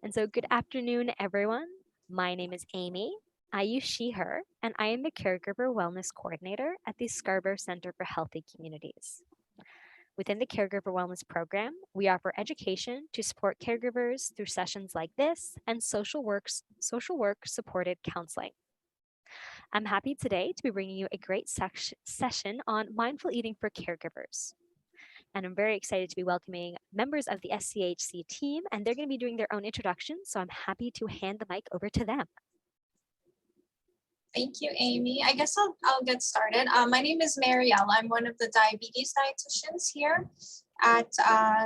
And so, good afternoon, everyone. My name is Amy. I use she, her, and I am the Caregiver Wellness Coordinator at the Scarborough Center for Healthy Communities. Within the Caregiver Wellness Program, we offer education to support caregivers through sessions like this and social work supported counseling. I'm happy today to be bringing you a great session on mindful eating for caregivers. And I'm very excited to be welcoming members of the SCHC team, and they're going to be doing their own introductions. So I'm happy to hand the mic over to them. Thank you, Amy. I guess I'll get started. My name is Mariella. I'm one of the diabetes dietitians here at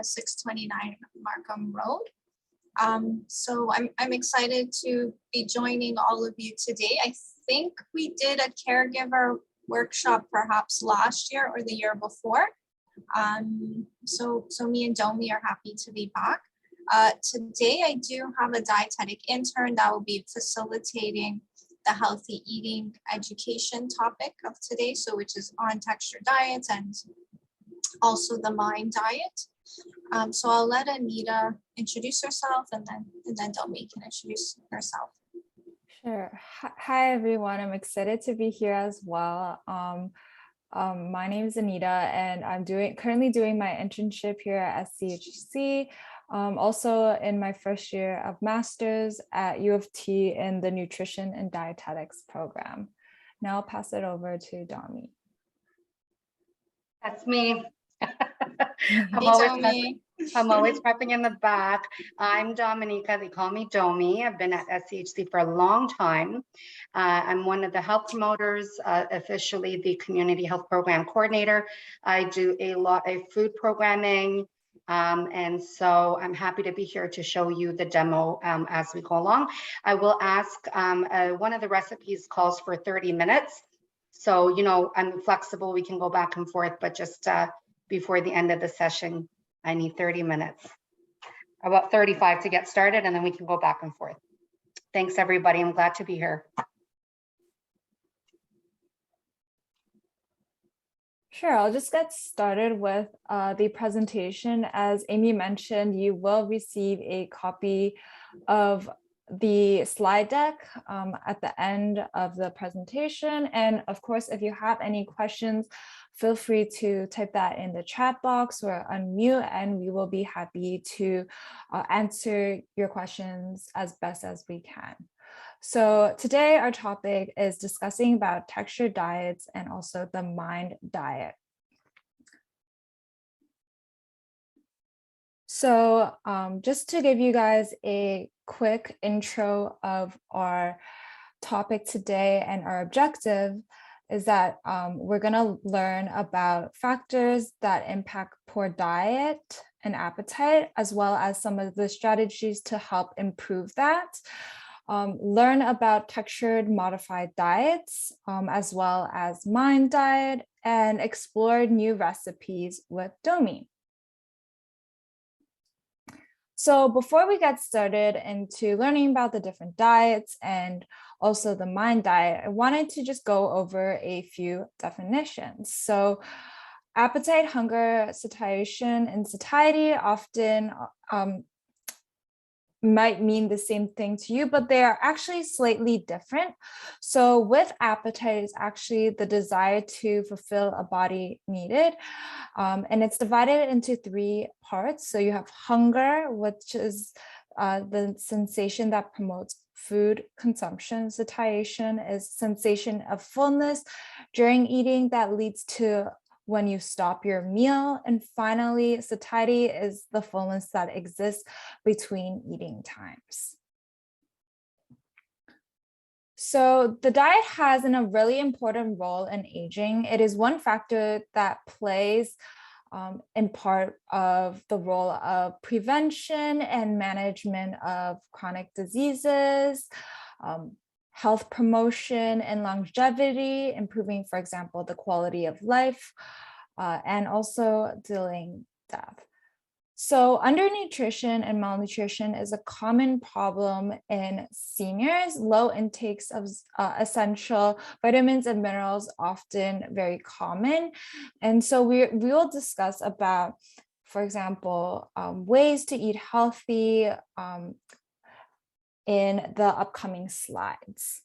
629 Markham Road. So I'm excited to be joining all of you today. I think we did a caregiver workshop perhaps last year or the year before. So me and Domi are happy to be back. Today I do have a dietetic intern that will be facilitating the healthy eating education topic of today, so which is on texture diets and also the mind diet. So I'll let Anita introduce herself, and then Domi can introduce herself. Sure. Hi, everyone. I'm excited to be here as well. My name is Anita, and I'm currently doing my internship here at SCHC. Also in my first year of master's at U of T in the Nutrition and Dietetics program. Now I'll pass it over to Domi. That's me. I'm always prepping in the back. I'm Dominica. They call me Domi. I've been at SCHC for a long time. I'm one of the health promoters, officially the community health program coordinator. I do a lot of food programming. And so I'm happy to be here to show you the demo as we go along. I will ask, one of the recipes calls for 30 minutes. So, you know, I'm flexible, we can go back and forth, but just before the end of the session, I need 30 minutes, about 35 to get started, and then we can go back and forth. Thanks, everybody. I'm glad to be here. Sure, I'll just get started with the presentation. As Amy mentioned, you will receive a copy of the slide deck at the end of the presentation. And of course, if you have any questions, feel free to type that in the chat box or unmute, and we will be happy to answer your questions as best as we can. So today our topic is discussing about texture diets and also the mind diet. So just to give you guys a quick intro of our topic today and our objective is that we're going to learn about factors that impact poor diet and appetite, as well as some of the strategies to help improve that. Learn about textured modified diets, as well as mind diet, and explore new recipes with Domi. So before we get started into learning about the different diets and also the mind diet, I wanted to just go over a few definitions. So appetite, hunger, satiation, and satiety often might mean the same thing to you, but they are actually slightly different. So with appetite is actually the desire to fulfill a body needed. And it's divided into three parts. So you have hunger, which is the sensation that promotes food consumption. Satiation is sensation of fullness during eating that leads to when you stop your meal. And finally, satiety is the fullness that exists between eating times. So the diet has a really important role in aging. It is one factor that plays in part of the role of prevention and management of chronic diseases, health promotion and longevity, improving, for example, the quality of life, and also dealing death. So undernutrition and malnutrition is a common problem in seniors. Low intakes of essential vitamins and minerals often very common. And so we will discuss about, for example, ways to eat healthy, in the upcoming slides.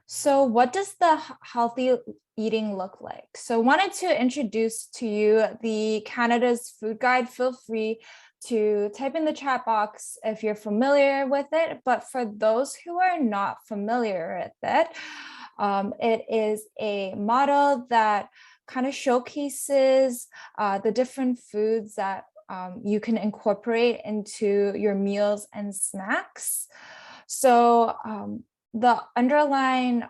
So what does the healthy eating look like? So I wanted to introduce to you the Canada's Food Guide. Feel free to type in the chat box if you're familiar with it, but for those who are not familiar with it, it is a model that kind of showcases the different foods that you can incorporate into your meals and snacks. So the underlying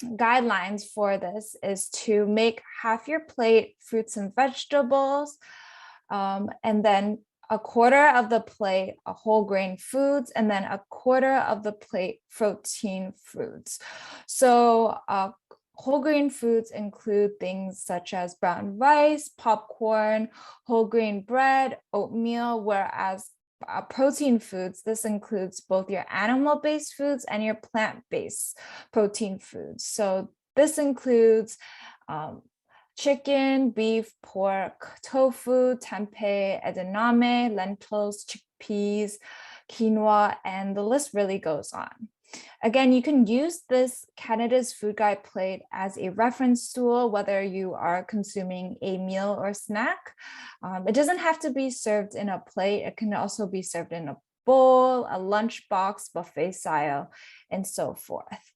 guidelines for this is to make half your plate fruits and vegetables, and then a quarter of the plate whole grain foods, and then a quarter of the plate protein foods. So whole grain foods include things such as brown rice, popcorn, whole grain bread, oatmeal, whereas protein foods, this includes both your animal-based foods and your plant-based protein foods. So this includes chicken, beef, pork, tofu, tempeh, edamame, lentils, chickpeas, quinoa, and the list really goes on. Again, you can use this Canada's Food Guide plate as a reference tool, whether you are consuming a meal or snack. It doesn't have to be served in a plate. It can also be served in a bowl, a lunchbox, buffet style, and so forth.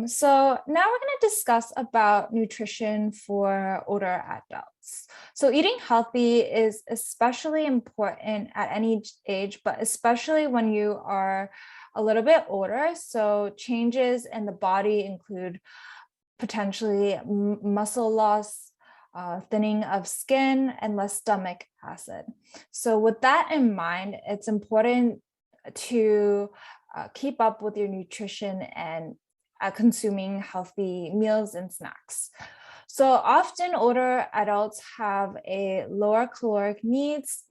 So now we're going to discuss about nutrition for older adults. So eating healthy is especially important at any age, but especially when you are a little bit older. So changes in the body include potentially muscle loss, thinning of skin, and less stomach acid. So with that in mind, it's important to keep up with your nutrition and consuming healthy meals and snacks. So often older adults have a lower caloric needs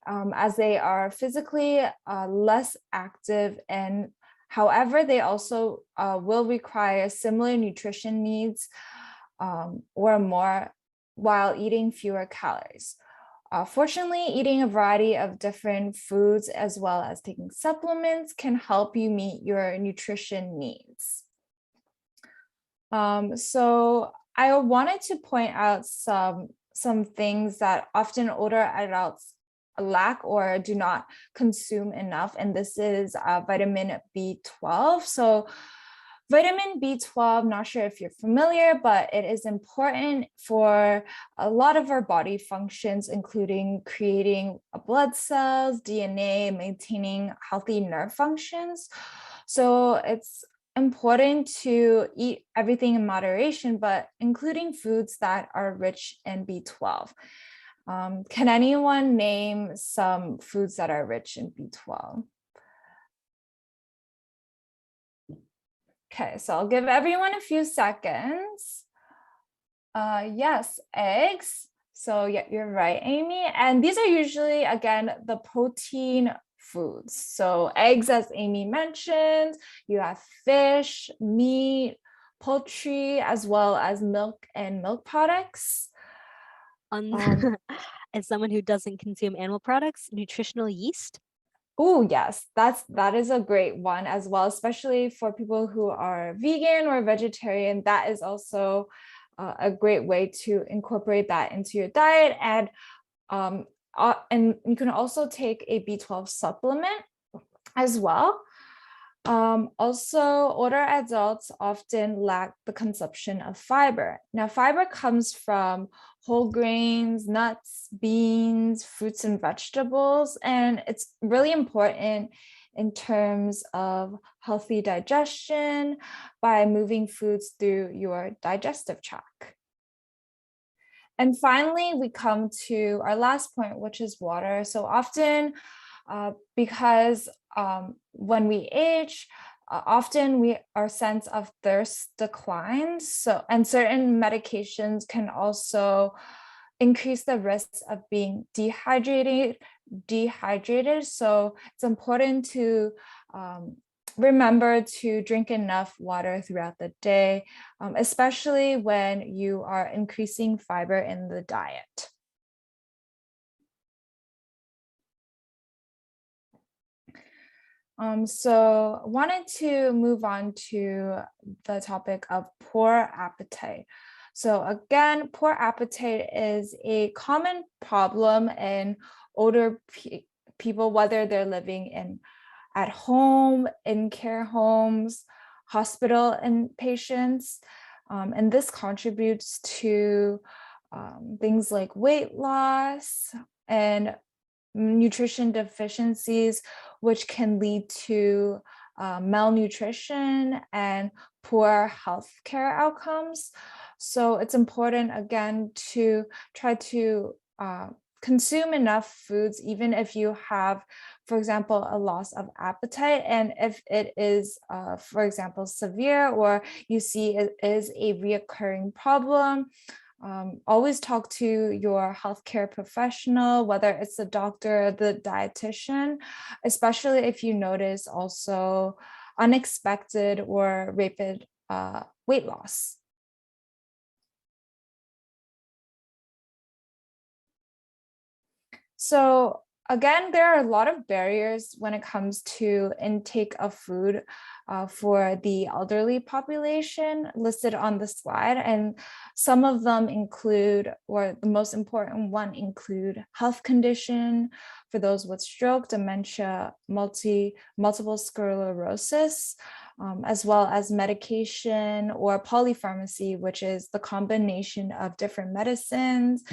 as they are physically less active, and however, they also will require similar nutrition needs or more while eating fewer calories. Fortunately, eating a variety of different foods as well as taking supplements can help you meet your nutrition needs. So I wanted to point out some things that often older adults lack or do not consume enough, and this is vitamin B12. So vitamin B12, not sure if you're familiar, but it is important for a lot of our body functions, including creating blood cells, DNA, maintaining healthy nerve functions. So it's important to eat everything in moderation, but including foods that are rich in B12. Can anyone name some foods that are rich in B12? Okay, so I'll give everyone a few seconds. Yes, eggs. So yeah, you're right, Amy. And these are usually, again, the protein foods. So eggs, as Amy mentioned, you have fish, meat, poultry, as well as milk and milk products. As someone who doesn't consume animal products, nutritional yeast. Oh, yes, that is a great one as well, especially for people who are vegan or vegetarian. That is also a great way to incorporate that into your diet. And you can also take a B12 supplement as well. Also, older adults often lack the consumption of fiber. Now, fiber comes from whole grains, nuts, beans, fruits, and vegetables, and it's really important in terms of healthy digestion by moving foods through your digestive tract. And finally, we come to our last point, which is water. So often, because when we age, often our sense of thirst declines. So, and certain medications can also increase the risk of being dehydrated. So it's important to remember to drink enough water throughout the day, especially when you are increasing fiber in the diet. So wanted to move on to the topic of poor appetite. So again, poor appetite is a common problem in older people, whether they're living at home, in care homes, hospital inpatients. And this contributes to things like weight loss and nutrition deficiencies, which can lead to malnutrition and poor healthcare outcomes. So it's important, again, to try to consume enough foods, even if you have, for example, a loss of appetite. And if it is, for example, severe, or you see it is a reoccurring problem, always talk to your healthcare professional, whether it's the doctor or the dietitian, especially if you notice also unexpected or rapid weight loss. So again, there are a lot of barriers when it comes to intake of food for the elderly population listed on the slide. And some of them include, or the most important one include, health condition for those with stroke, dementia, multiple sclerosis, as well as medication or polypharmacy, which is the combination of different medicines.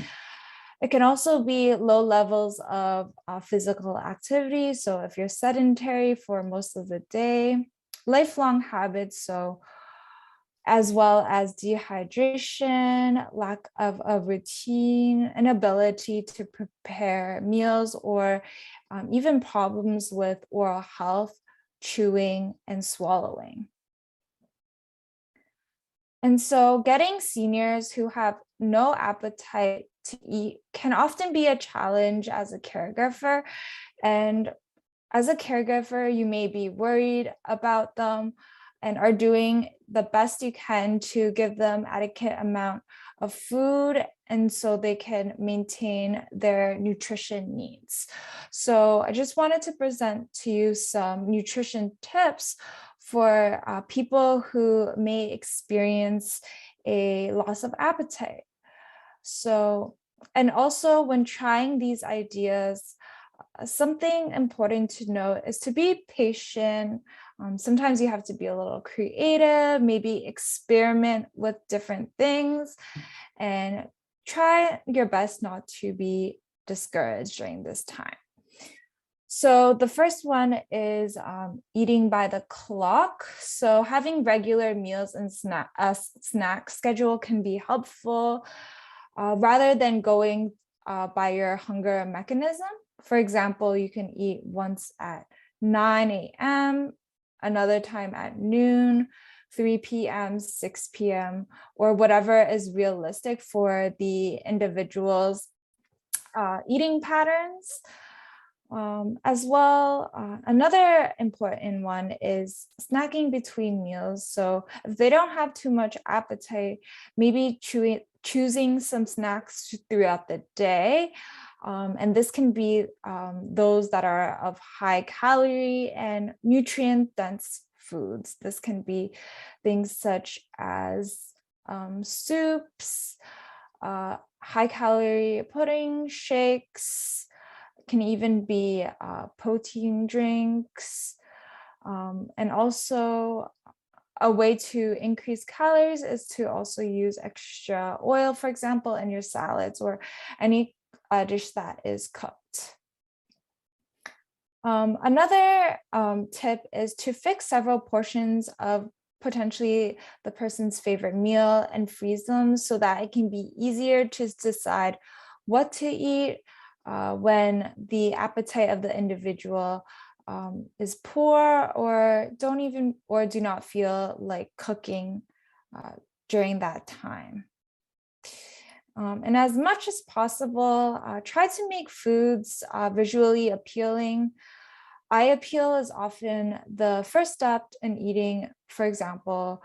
It can also be low levels of physical activity. So if you're sedentary for most of the day, lifelong habits, so as well as dehydration, lack of a routine, inability to prepare meals, or even problems with oral health, chewing, and swallowing. And so getting seniors who have no appetite to eat can often be a challenge as a caregiver. And as a caregiver, you may be worried about them and are doing the best you can to give them adequate amount of food, and so they can maintain their nutrition needs. So I just wanted to present to you some nutrition tips for people who may experience a loss of appetite. So, and also when trying these ideas, something important to note is to be patient. Sometimes you have to be a little creative, maybe experiment with different things, and try your best not to be discouraged during this time. So the first one is eating by the clock. So having regular meals and snack schedule can be helpful rather than going by your hunger mechanism. For example, you can eat once at 9 a.m., another time at noon, 3 p.m., 6 p.m., or whatever is realistic for the individual's eating patterns. As well, another important one is snacking between meals. So if they don't have too much appetite, maybe choosing some snacks throughout the day. And this can be those that are of high calorie and nutrient dense foods. This can be things such as soups, high calorie pudding, shakes, can even be protein drinks. And also a way to increase calories is to also use extra oil, for example, in your salads or any dish that is cooked. Another tip is to fix several portions of potentially the person's favorite meal and freeze them so that it can be easier to decide what to eat when the appetite of the individual is poor or do not feel like cooking during that time. And as much as possible, try to make foods visually appealing. Eye appeal is often the first step in eating. For example,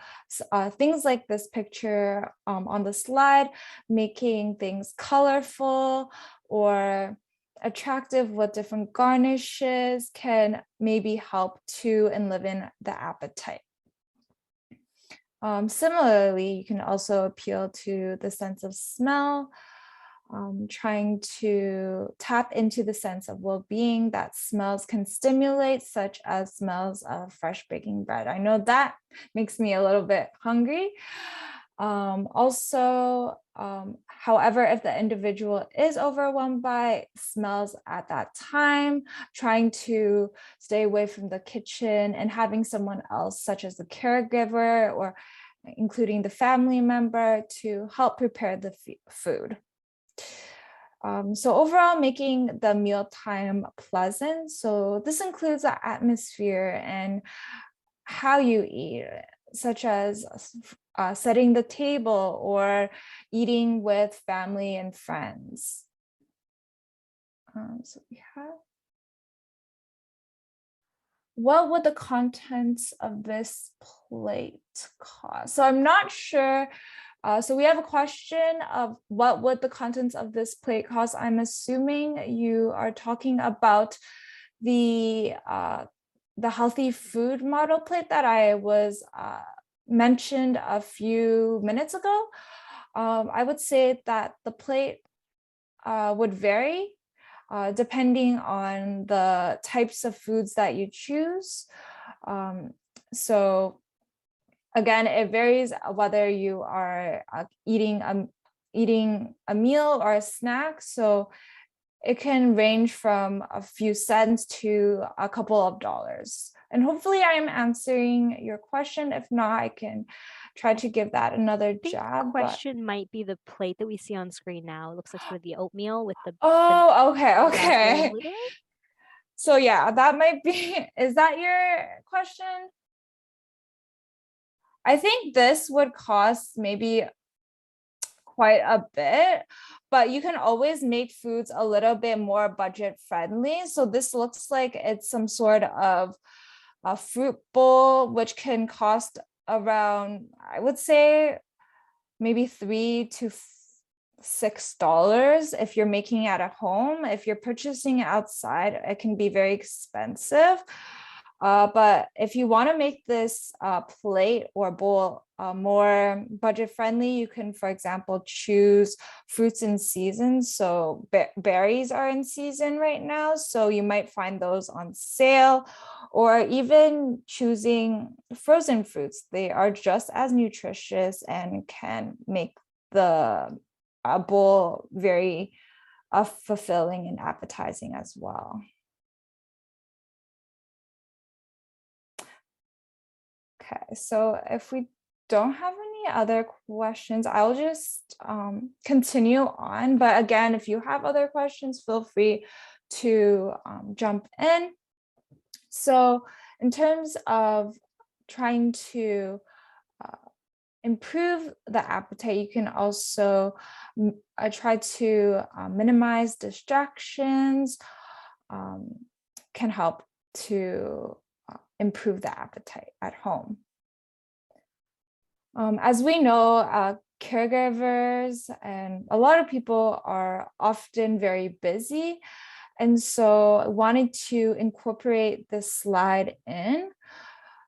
things like this picture on the slide, making things colorful, or attractive with different garnishes can maybe help to enliven the appetite. Similarly, you can also appeal to the sense of smell, trying to tap into the sense of well-being that smells can stimulate, such as smells of fresh baking bread. I know that makes me a little bit hungry. However, if the individual is overwhelmed by smells at that time, trying to stay away from the kitchen and having someone else, such as a caregiver or including the family member, to help prepare the food. So overall, making the mealtime pleasant. So this includes the atmosphere and how you eat, such as setting the table or eating with family and friends. So we have, what would the contents of this plate cost? So I'm not sure. So we have a question of what would the contents of this plate cost? I'm assuming you are talking about the healthy food model plate that I was mentioned a few minutes ago. I would say that the plate would vary depending on the types of foods that you choose. So again, it varies whether you are eating a meal or a snack. So it can range from a few cents to a couple of dollars. And hopefully I am answering your question. If not, I can try to give that another jab. The question might be the plate that we see on screen now. It looks like sort of the oatmeal with the okay. included. So yeah, that might be, is that your question? I think this would cost maybe quite a bit, but you can always make foods a little bit more budget friendly. So this looks like it's some sort of a fruit bowl, which can cost around, I would say, maybe $3 to $6 if you're making it at home. If you're purchasing it outside, it can be very expensive. But if you want to make this plate or bowl more budget friendly, you can, for example, choose fruits in season. So berries are in season right now, so you might find those on sale, or even choosing frozen fruits. They are just as nutritious and can make the bowl very fulfilling and appetizing as well. Okay, so if we don't have any other questions, I'll just continue on. But again, if you have other questions, feel free to jump in. So in terms of trying to improve the appetite, you can also try to minimize distractions, can help to improve the appetite at home. As we know, caregivers and a lot of people are often very busy. And so I wanted to incorporate this slide in.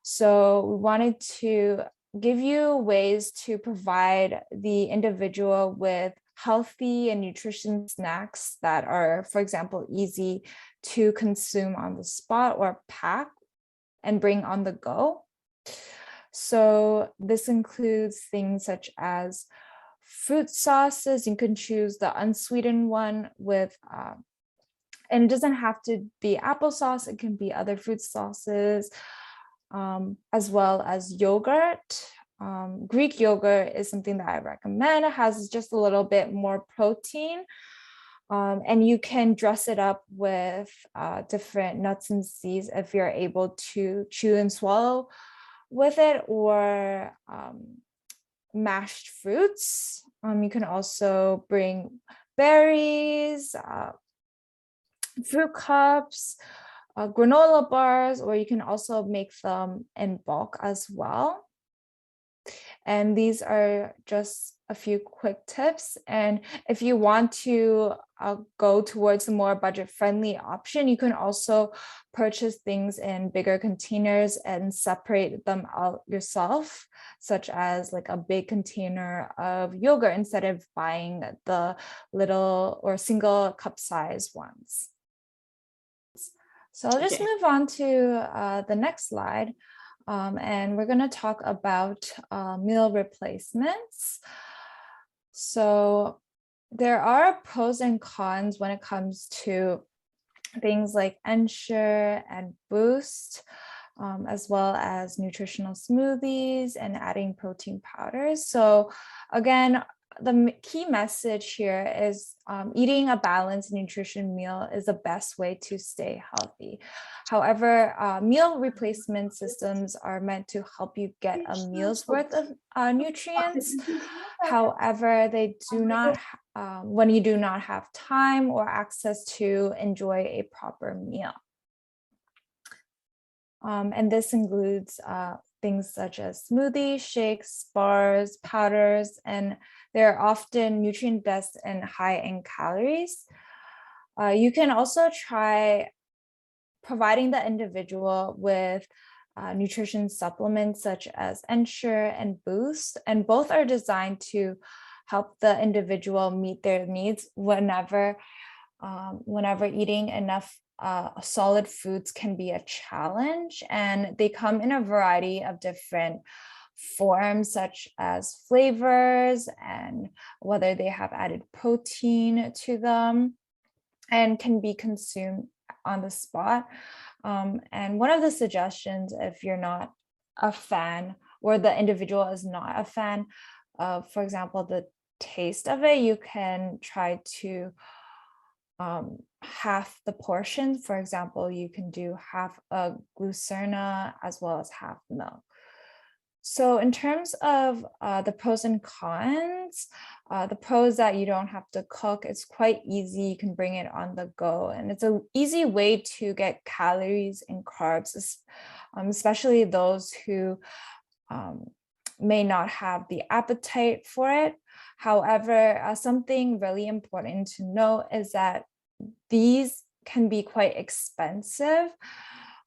So we wanted to give you ways to provide the individual with healthy and nutritious snacks that are, for example, easy to consume on the spot or pack and bring on the go. So this includes things such as fruit sauces. You can choose the unsweetened one with, and it doesn't have to be applesauce, it can be other fruit sauces, as well as yogurt. Greek yogurt is something that I recommend. It has just a little bit more protein. And you can dress it up with different nuts and seeds if you're able to chew and swallow with it, or mashed fruits. You can also bring berries, fruit cups, granola bars, or you can also make them in bulk as well. And these are just a few quick tips. And if you want to go towards a more budget-friendly option, you can also purchase things in bigger containers and separate them out yourself, such as like a big container of yogurt instead of buying the little or single cup size ones. So I'll just move on to the next slide. And we're going to talk about meal replacements. So there are pros and cons when it comes to things like Ensure and Boost, as well as nutritional smoothies and adding protein powders. So again, the key message here is eating a balanced nutrition meal is the best way to stay healthy. However, meal replacement systems are meant to help you get a meal's worth of nutrients. However, they do not, when you do not have time or access to enjoy a proper meal. And this includes things such as smoothies, shakes, bars, powders, and they're often nutrient-dense and high in calories. You can also try providing the individual with nutrition supplements such as Ensure and Boost, and both are designed to help the individual meet their needs whenever eating enough solid foods can be a challenge, and they come in a variety of different forms such as flavors and whether they have added protein to them and can be consumed on the spot. And one of the suggestions, if you're not a fan or the individual is not a fan of, for example, the taste of it, you can try to half the portion. For example, you can do half a glucerna as well as half milk. So in terms of the pros and cons, the pros that you don't have to cook, it's quite easy. You can bring it on the go, and it's an easy way to get calories and carbs, especially those who may not have the appetite for it. However, something really important to note is that these can be quite expensive.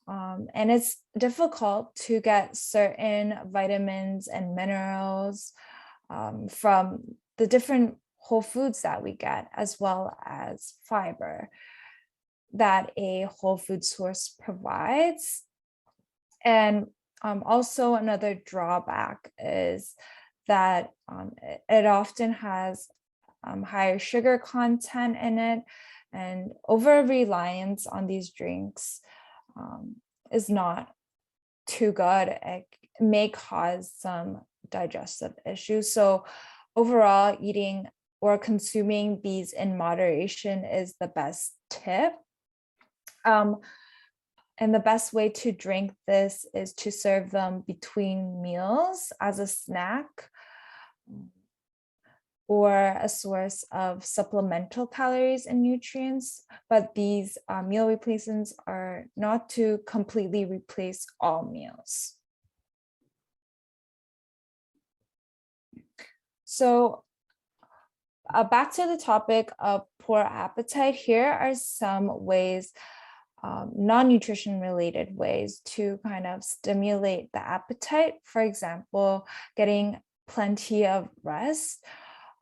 And it's difficult to get certain vitamins and minerals from the different whole foods that we get, as well as fiber that a whole food source provides. And also another drawback is that it often has higher sugar content in it, and over-reliance on these drinks is not too good. It may cause some digestive issues. So overall, eating or consuming these in moderation is the best tip. And the best way to drink this is to serve them between meals as a snack or a source of supplemental calories and nutrients. But these meal replacements are not to completely replace all meals. So back to the topic of poor appetite, here are some ways, non-nutrition related ways to kind of stimulate the appetite. For example, getting plenty of rest.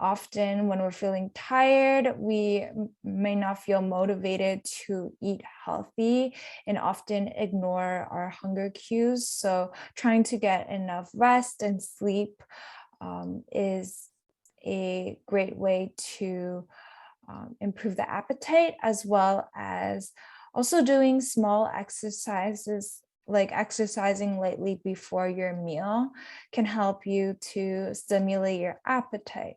Often when we're feeling tired, we may not feel motivated to eat healthy and often ignore our hunger cues. So trying to get enough rest and sleep is a great way to improve the appetite, as well as also doing small exercises like exercising lightly before your meal can help you to stimulate your appetite.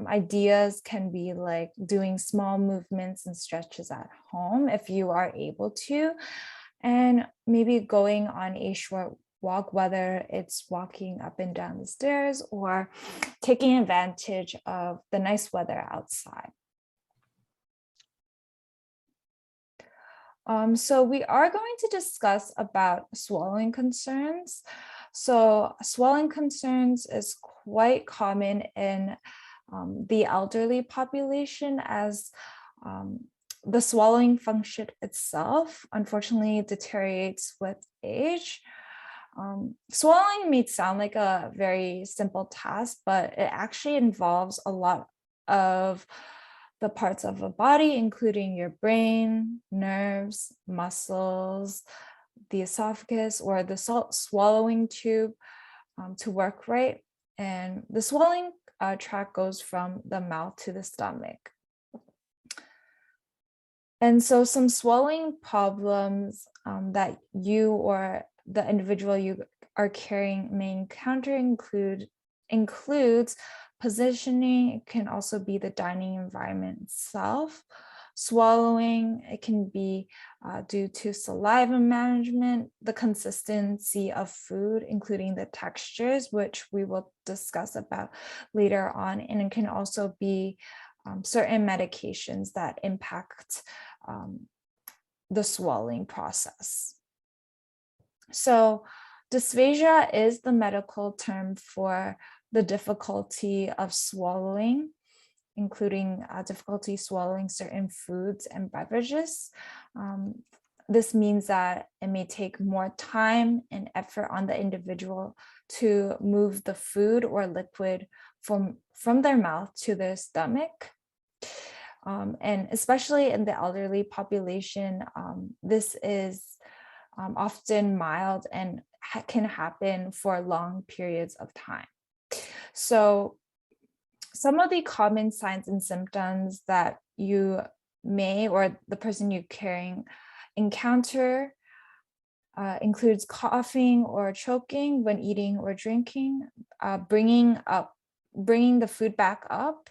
Ideas can be like doing small movements and stretches at home if you are able to, and maybe going on a short walk, whether it's walking up and down the stairs or taking advantage of the nice weather outside. So we are going to discuss about swallowing concerns. So swelling concerns is quite common in the elderly population, as the swallowing function itself unfortunately deteriorates with age. Swallowing may sound like a very simple task, but it actually involves a lot of the parts of the body, including your brain, nerves, muscles, the esophagus, or the swallowing tube to work right. And the swallowing tract goes from the mouth to the stomach. And so some swallowing problems that you or the individual you are carrying may encounter includes positioning. It can also be the dining environment itself. Swallowing, it can be due to saliva management, the consistency of food, including the textures, which we will discuss about later on. And it can also be certain medications that impact the swallowing process. So dysphagia is the medical term for the difficulty of swallowing, including difficulty swallowing certain foods and beverages. This means that it may take more time and effort on the individual to move the food or liquid from their mouth to their stomach. And especially in the elderly population, this is often mild and can happen for long periods of time. So some of the common signs and symptoms that you may, or the person you're carrying, encounter includes coughing or choking when eating or drinking, bringing the food back up,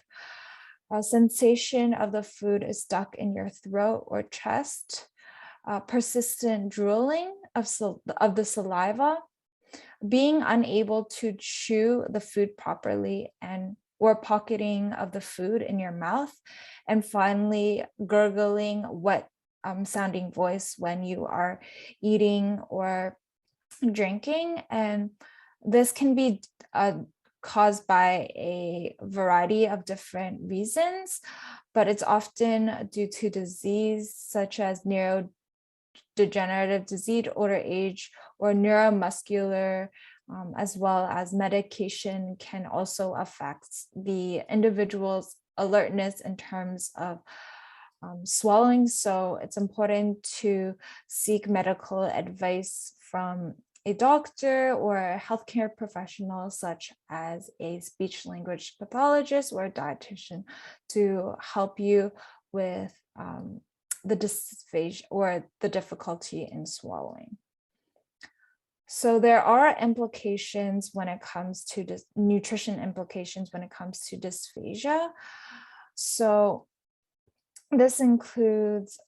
a sensation of the food is stuck in your throat or chest, persistent drooling of the saliva, being unable to chew the food properly, or pocketing of the food in your mouth, and finally gurgling wet sounding voice when you are eating or drinking. And this can be caused by a variety of different reasons, but it's often due to disease such as neurodegenerative disease, older age, or neuromuscular, as well as medication can also affect the individual's alertness in terms of swallowing. So it's important to seek medical advice from a doctor or a healthcare professional, such as a speech language pathologist or a dietitian, to help you with the dysphagia or the difficulty in swallowing. So there are implications when it comes to nutrition implications when it comes to dysphagia. So this includes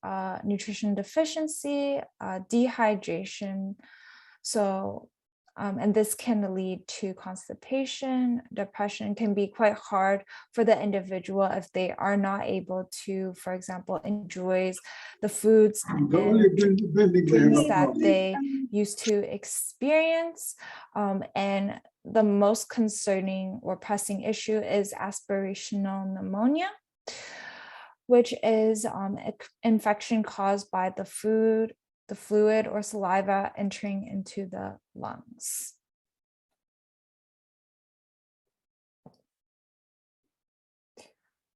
nutrition deficiency, dehydration. So, and this can lead to constipation, depression. Can be quite hard for the individual if they are not able to, for example, enjoy the foods and drinks that they used to experience. And the most concerning or pressing issue is aspirational pneumonia, which is infection caused by the food, the fluid or saliva entering into the lungs.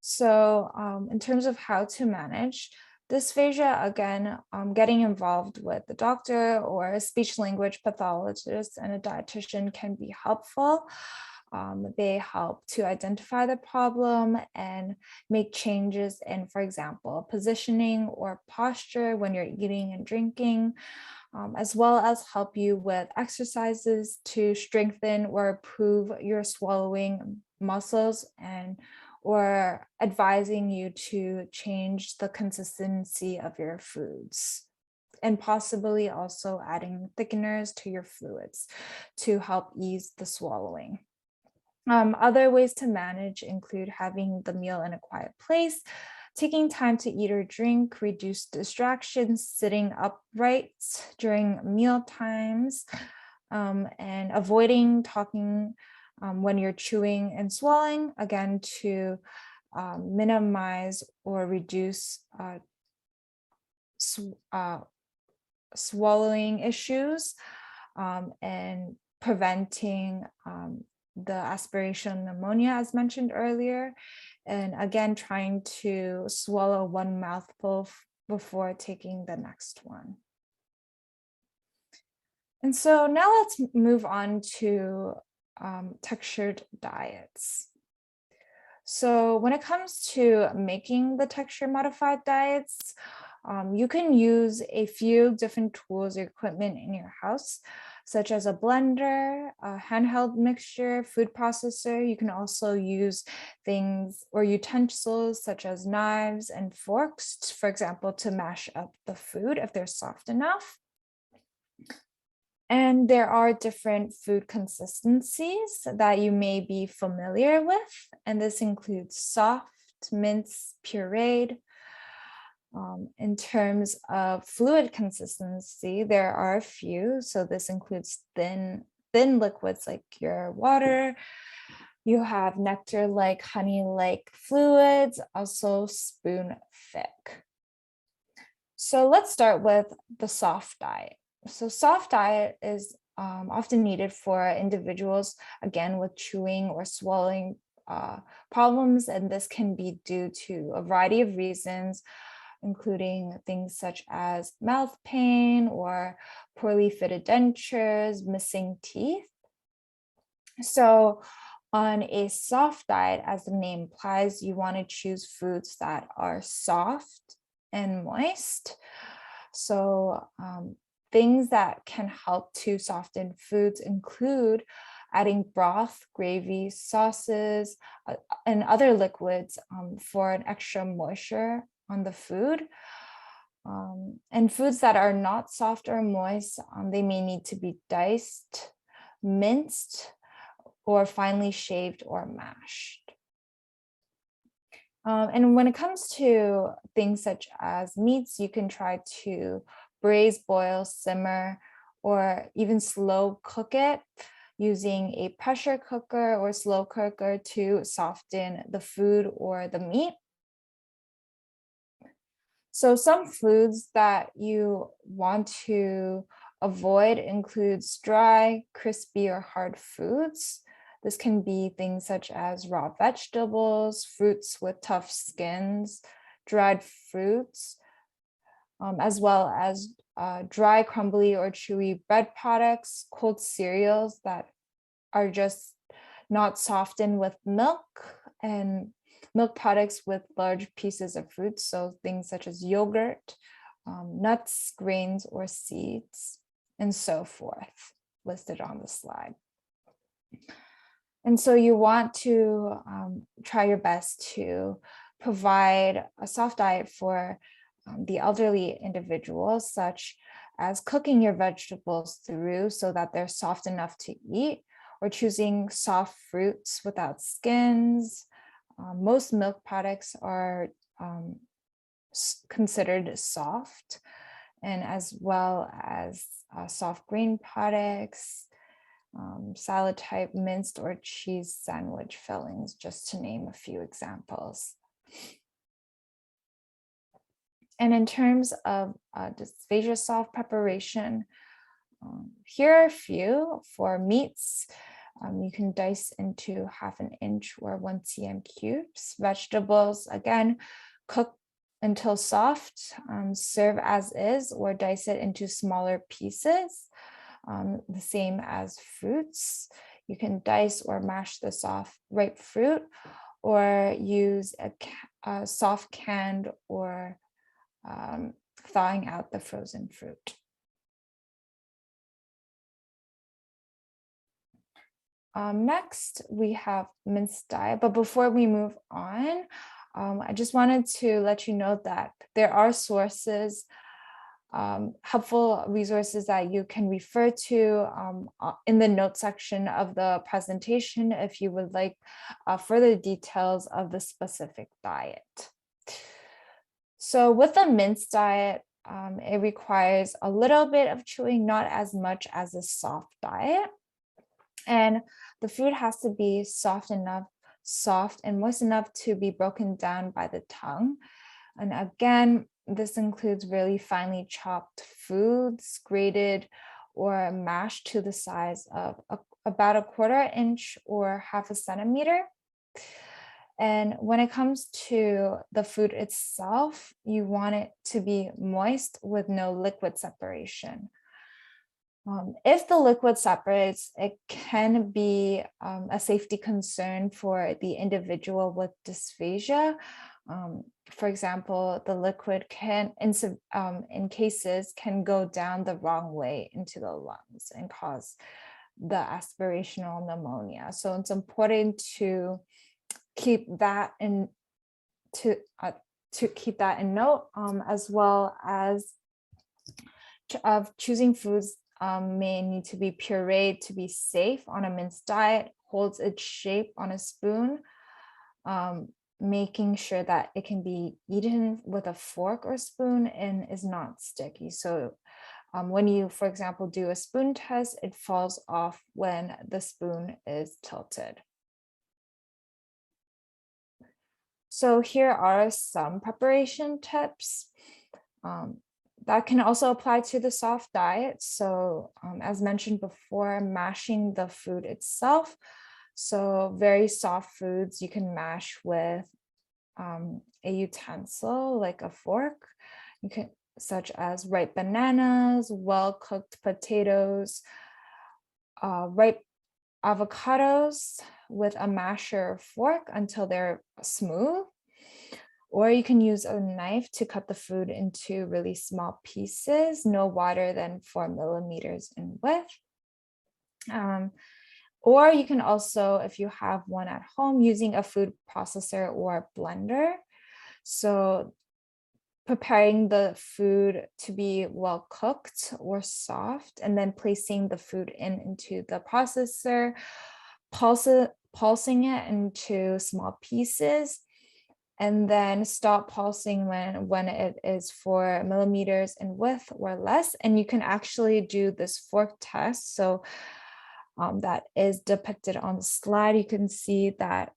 So in terms of how to manage dysphagia, again, getting involved with the doctor or a speech language pathologist and a dietitian can be helpful. They help to identify the problem and make changes in, for example, positioning or posture when you're eating and drinking, as well as help you with exercises to strengthen or improve your swallowing muscles, or advising you to change the consistency of your foods, and possibly also adding thickeners to your fluids to help ease the swallowing. Other ways to manage include having the meal in a quiet place, taking time to eat or drink, reduce distractions, sitting upright during meal times, and avoiding talking when you're chewing and swallowing, again, to minimize or reduce swallowing issues, and preventing the aspiration pneumonia as mentioned earlier. And again, trying to swallow one mouthful before taking the next one. And so now let's move on to textured diets. So when it comes to making the texture modified diets, you can use a few different tools or equipment in your house, such as a blender, a handheld mixture, food processor. You can also use things or utensils such as knives and forks, for example, to mash up the food if they're soft enough. And there are different food consistencies that you may be familiar with, and this includes soft, mince, pureed. In terms of fluid consistency, there are a few. So this includes thin liquids like your water. You have nectar-like, honey-like fluids, also spoon thick. So let's start with the soft diet. So soft diet is often needed for individuals, again, with chewing or swallowing problems, and this can be due to a variety of reasons, including things such as mouth pain or poorly fitted dentures, missing teeth. So on a soft diet, as the name implies, you want to choose foods that are soft and moist. So things that can help to soften foods include adding broth, gravy, sauces, and other liquids for an extra moisture on the food. And foods that are not soft or moist, they may need to be diced, minced, or finely shaved or mashed. And when it comes to things such as meats, you can try to braise, boil, simmer, or even slow cook it using a pressure cooker or slow cooker to soften the food or the meat. So some foods that you want to avoid includes dry, crispy, or hard foods. This can be things such as raw vegetables, fruits with tough skins, dried fruits, as well as dry, crumbly, or chewy bread products, cold cereals that are just not softened with milk, and milk products with large pieces of fruit, so things such as yogurt, nuts, grains, or seeds, and so forth, listed on the slide. And so you want to try your best to provide a soft diet for the elderly individuals, such as cooking your vegetables through so that they're soft enough to eat, or choosing soft fruits without skins. Most milk products are considered soft, and as well as soft grain products, salad type, minced or cheese sandwich fillings, just to name a few examples. And in terms of dysphagia soft preparation, here are a few. For meats, you can dice into 1/2 inch or 1 cm cubes. Vegetables, again, cook until soft, serve as is, or dice it into smaller pieces. The same as fruits. You can dice or mash the soft ripe fruit, or use a soft canned or thawing out the frozen fruit. Next, we have minced diet, but before we move on, I just wanted to let you know that there are sources, helpful resources that you can refer to in the notes section of the presentation if you would like further details of the specific diet. So with the minced diet, it requires a little bit of chewing, not as much as a soft diet. And the food has to be soft and moist enough to be broken down by the tongue. And again, this includes really finely chopped foods, grated or mashed to the size of about a 1/4 inch or 1/2 centimeter. And when it comes to the food itself, you want it to be moist with no liquid separation. If the liquid separates, it can be a safety concern for the individual with dysphagia. For example, the liquid can, in cases, can go down the wrong way into the lungs and cause the aspirational pneumonia. So it's important to keep that in note, as well as of choosing foods may need to be pureed to be safe on a minced diet, holds its shape on a spoon, making sure that it can be eaten with a fork or spoon and is not sticky. So when you, for example, do a spoon test, it falls off when the spoon is tilted. So here are some preparation tips that can also apply to the soft diet. So as mentioned before, mashing the food itself. So very soft foods you can mash with a utensil like a fork. You can, such as ripe bananas, well-cooked potatoes, ripe avocados with a masher or fork until they're smooth. Or you can use a knife to cut the food into really small pieces, no wider than 4 millimeters in width. Or you can also, if you have one at home, using a food processor or blender. So preparing the food to be well cooked or soft, and then placing the food into the processor, pulsing it into small pieces, and then stop pulsing when it is 4 millimeters in width or less. And you can actually do this fork test. So that is depicted on the slide. You can see that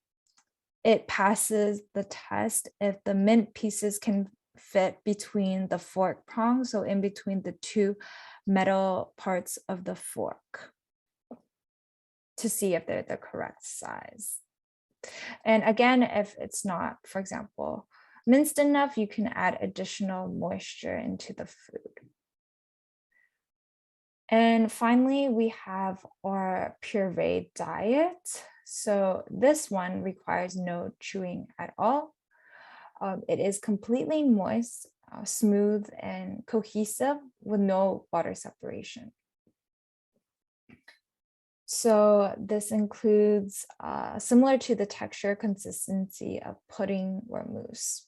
it passes the test if the mint pieces can fit between the fork prongs, so in between the two metal parts of the fork, to see if they're the correct size. And again, if it's not, for example, minced enough, you can add additional moisture into the food. And finally, we have our puree diet. So this one requires no chewing at all. It is completely moist, smooth, and cohesive with no water separation. So this includes similar to the texture consistency of pudding or mousse,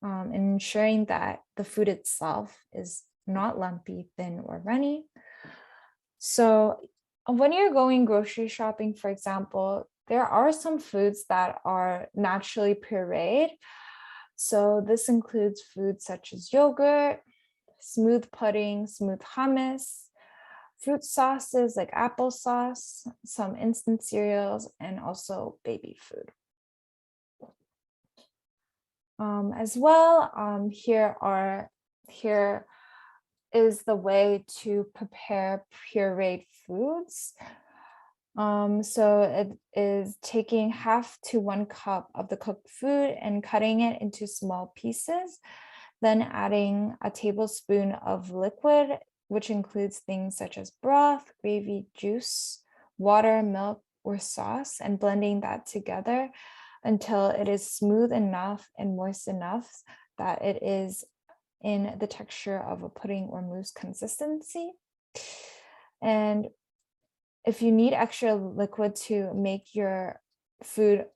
ensuring that the food itself is not lumpy, thin, or runny. So when you're going grocery shopping, for example, there are some foods that are naturally pureed. So this includes foods such as yogurt, smooth pudding, smooth hummus, fruit sauces like applesauce, some instant cereals, and also baby food. As well, here is the way to prepare pureed foods. So it is taking 1/2 to 1 cup of the cooked food and cutting it into small pieces, then adding a tablespoon of liquid, which includes things such as broth, gravy, juice, water, milk, or sauce, and blending that together until it is smooth enough and moist enough that it is in the texture of a pudding or mousse consistency. And if you need extra liquid to make your food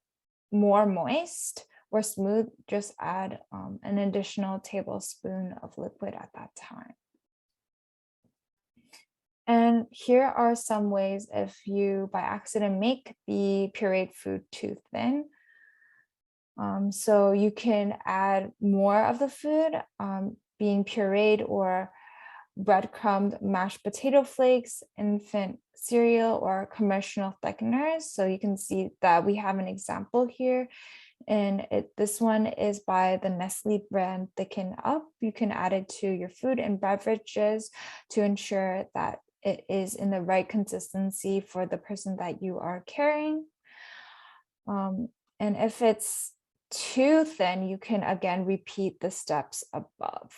more moist or smooth, just add an additional tablespoon of liquid at that time. And here are some ways if you by accident make the pureed food too thin. So you can add more of the food being pureed or breadcrumbed mashed potato flakes, infant cereal, or commercial thickeners. So you can see that we have an example here. And this one is by the Nestle brand Thicken Up. You can add it to your food and beverages to ensure that it is in the right consistency for the person that you are caring. And if it's too thin, you can again repeat the steps above.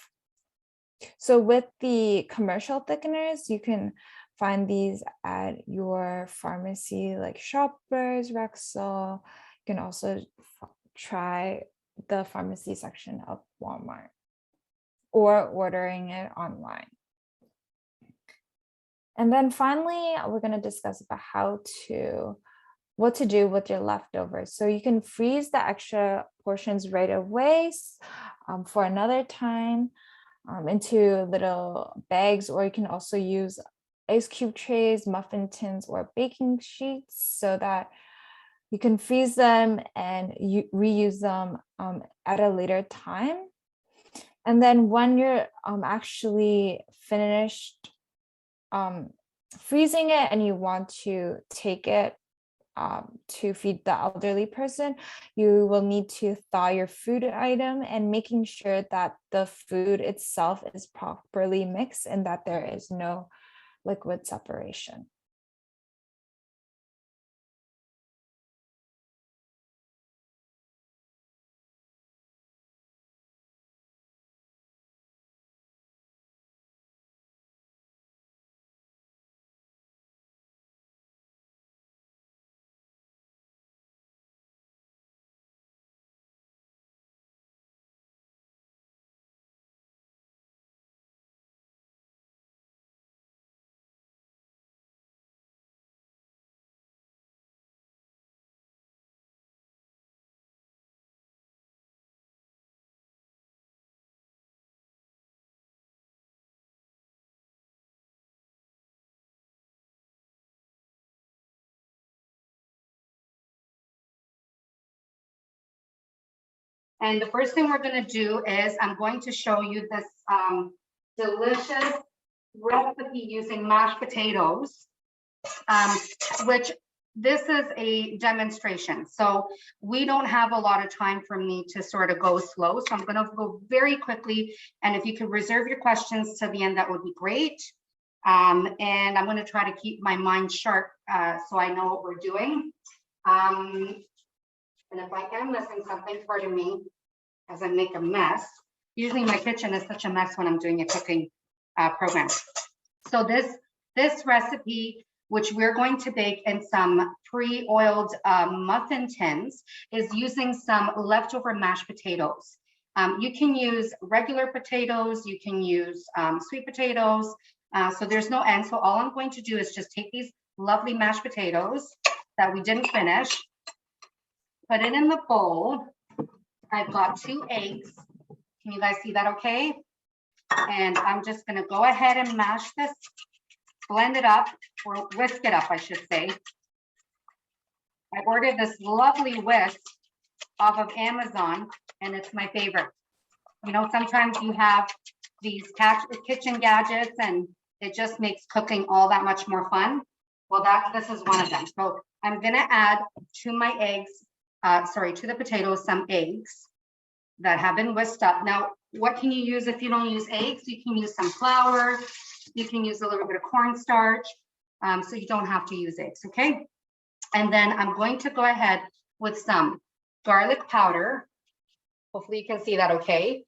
So with the commercial thickeners, you can find these at your pharmacy like Shoppers, Rexall. You can also try the pharmacy section of Walmart or ordering it online. And then finally, we're going to discuss about what to do with your leftovers. So you can freeze the extra portions right away for another time into little bags, or you can also use ice cube trays, muffin tins, or baking sheets so that you can freeze them and reuse them at a later time. And then when you're actually finished freezing it and you want to take it to feed the elderly person, you will need to thaw your food item and making sure that the food itself is properly mixed and that there is no liquid separation. And the first thing we're going to do is I'm going to show you this delicious recipe using mashed potatoes, which this is a demonstration. So we don't have a lot of time for me to sort of go slow. So I'm going to go very quickly. And if you could reserve your questions to the end, that would be great. And I'm going to try to keep my mind sharp so I know what we're doing. And if I am missing something, pardon me, as I make a mess. Usually my kitchen is such a mess when I'm doing a cooking program. So this recipe, which we're going to bake in some pre-oiled muffin tins, is using some leftover mashed potatoes. You can use regular potatoes, you can use sweet potatoes, so there's no end. So all I'm going to do is just take these lovely mashed potatoes that we didn't finish, put it in the bowl. I've got 2 eggs. Can you guys see that okay? And I'm just gonna go ahead and mash this, blend it up, or whisk it up, I should say. I ordered this lovely whisk off of Amazon, and it's my favorite. You know, sometimes you have these kitchen gadgets and it just makes cooking all that much more fun. Well, this is one of them. So I'm gonna add to my eggs, to the potatoes, some eggs that have been whisked up. Now, what can you use if you don't use eggs? You can use some flour, you can use a little bit of cornstarch, so you don't have to use eggs, okay? And then I'm going to go ahead with some garlic powder. Hopefully you can see that okay.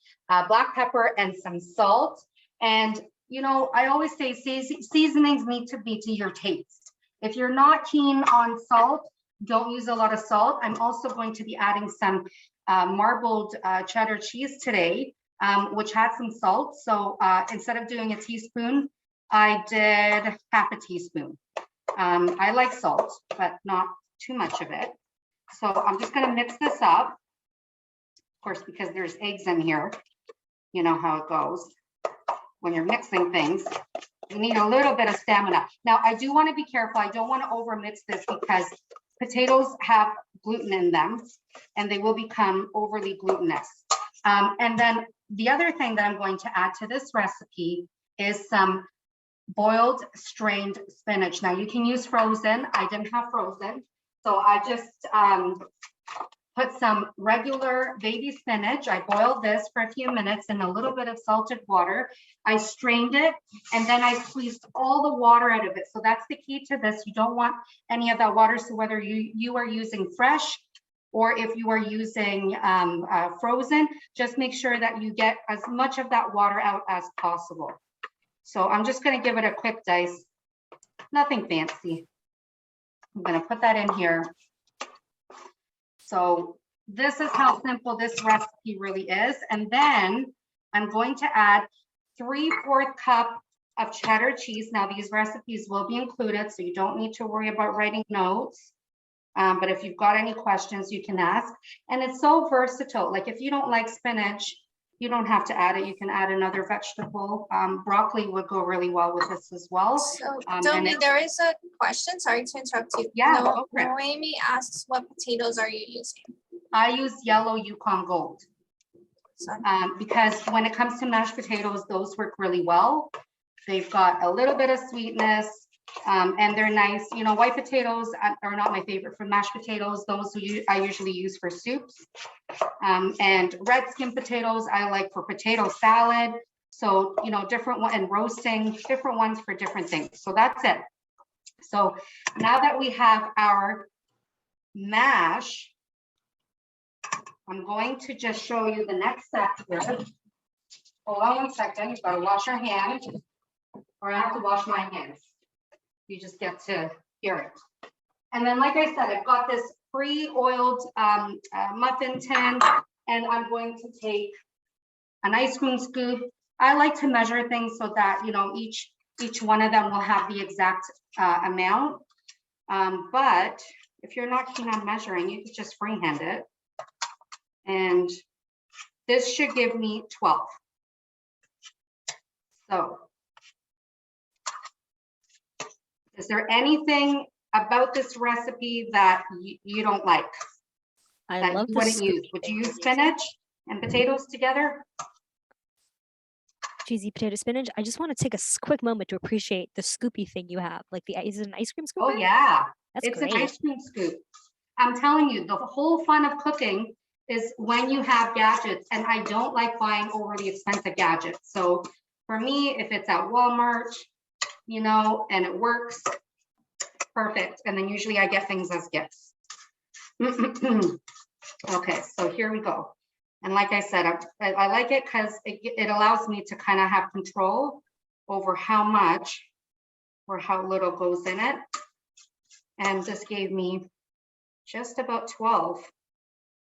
Black pepper and some salt. And you know, I always say seasonings need to be to your taste. If you're not keen on salt, don't use a lot of salt. I'm also going to be adding some marbled cheddar cheese today, which has some salt. So instead of doing a teaspoon, I did half a teaspoon. I like salt, but not too much of it. So I'm just going to mix this up. Of course, because there's eggs in here, you know how it goes. When you're mixing things, you need a little bit of stamina. Now, I do want to be careful. I don't want to over mix this because potatoes have gluten in them and they will become overly glutinous. And then the other thing that I'm going to add to this recipe is some boiled strained spinach. Now you can use frozen. I didn't have frozen, so I just put some regular baby spinach. I boiled this for a few minutes in a little bit of salted water. I strained it, and then I squeezed all the water out of it. So that's the key to this. You don't want any of that water. So whether you are using fresh or if you are using frozen, just make sure that you get as much of that water out as possible. So I'm just going to give it a quick dice, nothing fancy. I'm going to put that in here. So this is how simple this recipe really is. And then I'm going to add 3/4 cup of cheddar cheese. Now these recipes will be included, so you don't need to worry about writing notes. But if you've got any questions, you can ask. And it's so versatile. Like if you don't like spinach, you don't have to add it. You can add another vegetable. Broccoli would go really well with this as well. So, Domi, there is a question. Sorry to interrupt you. Yeah, no, go for it. Noemi asks, what potatoes are you using? I use yellow Yukon Gold. So, Because when it comes to mashed potatoes, those work really well. They've got a little bit of sweetness, and they're nice. You know, white potatoes are not my favorite for mashed potatoes. Those I usually use for soups. And red skin potatoes I like for potato salad. So, you know, different one, and roasting, different ones for different things. So that's it. So now that we have our mash, I'm going to just show you the next step here. Hold on one second. You've got to wash your hands, or I have to wash my hands. You just get to hear it. And then, like I said, I've got this pre-oiled muffin tin, and I'm going to take an ice cream scoop. I like to measure things so that, you know, each one of them will have the exact amount. But if you're not keen on measuring, you can just freehand it. And this should give me 12. So, is there anything about this recipe that you don't like? I love you the wouldn't use? Would you use spinach and potatoes together? cheesy potato spinach. I just want to take a quick moment to appreciate the scoopy thing you have. Like is it an ice cream scoop? Oh yeah, That's it's great. an ice cream scoop. I'm telling you, the whole fun of cooking is when you have gadgets, and I don't like buying overly expensive gadgets. So for me, if it's at Walmart, you know, and it works, perfect. And then usually I get things as gifts. Okay, so here we go. And like I said, I like it because it allows me to kind of have control over how much or how little goes in it. And this gave me just about 12.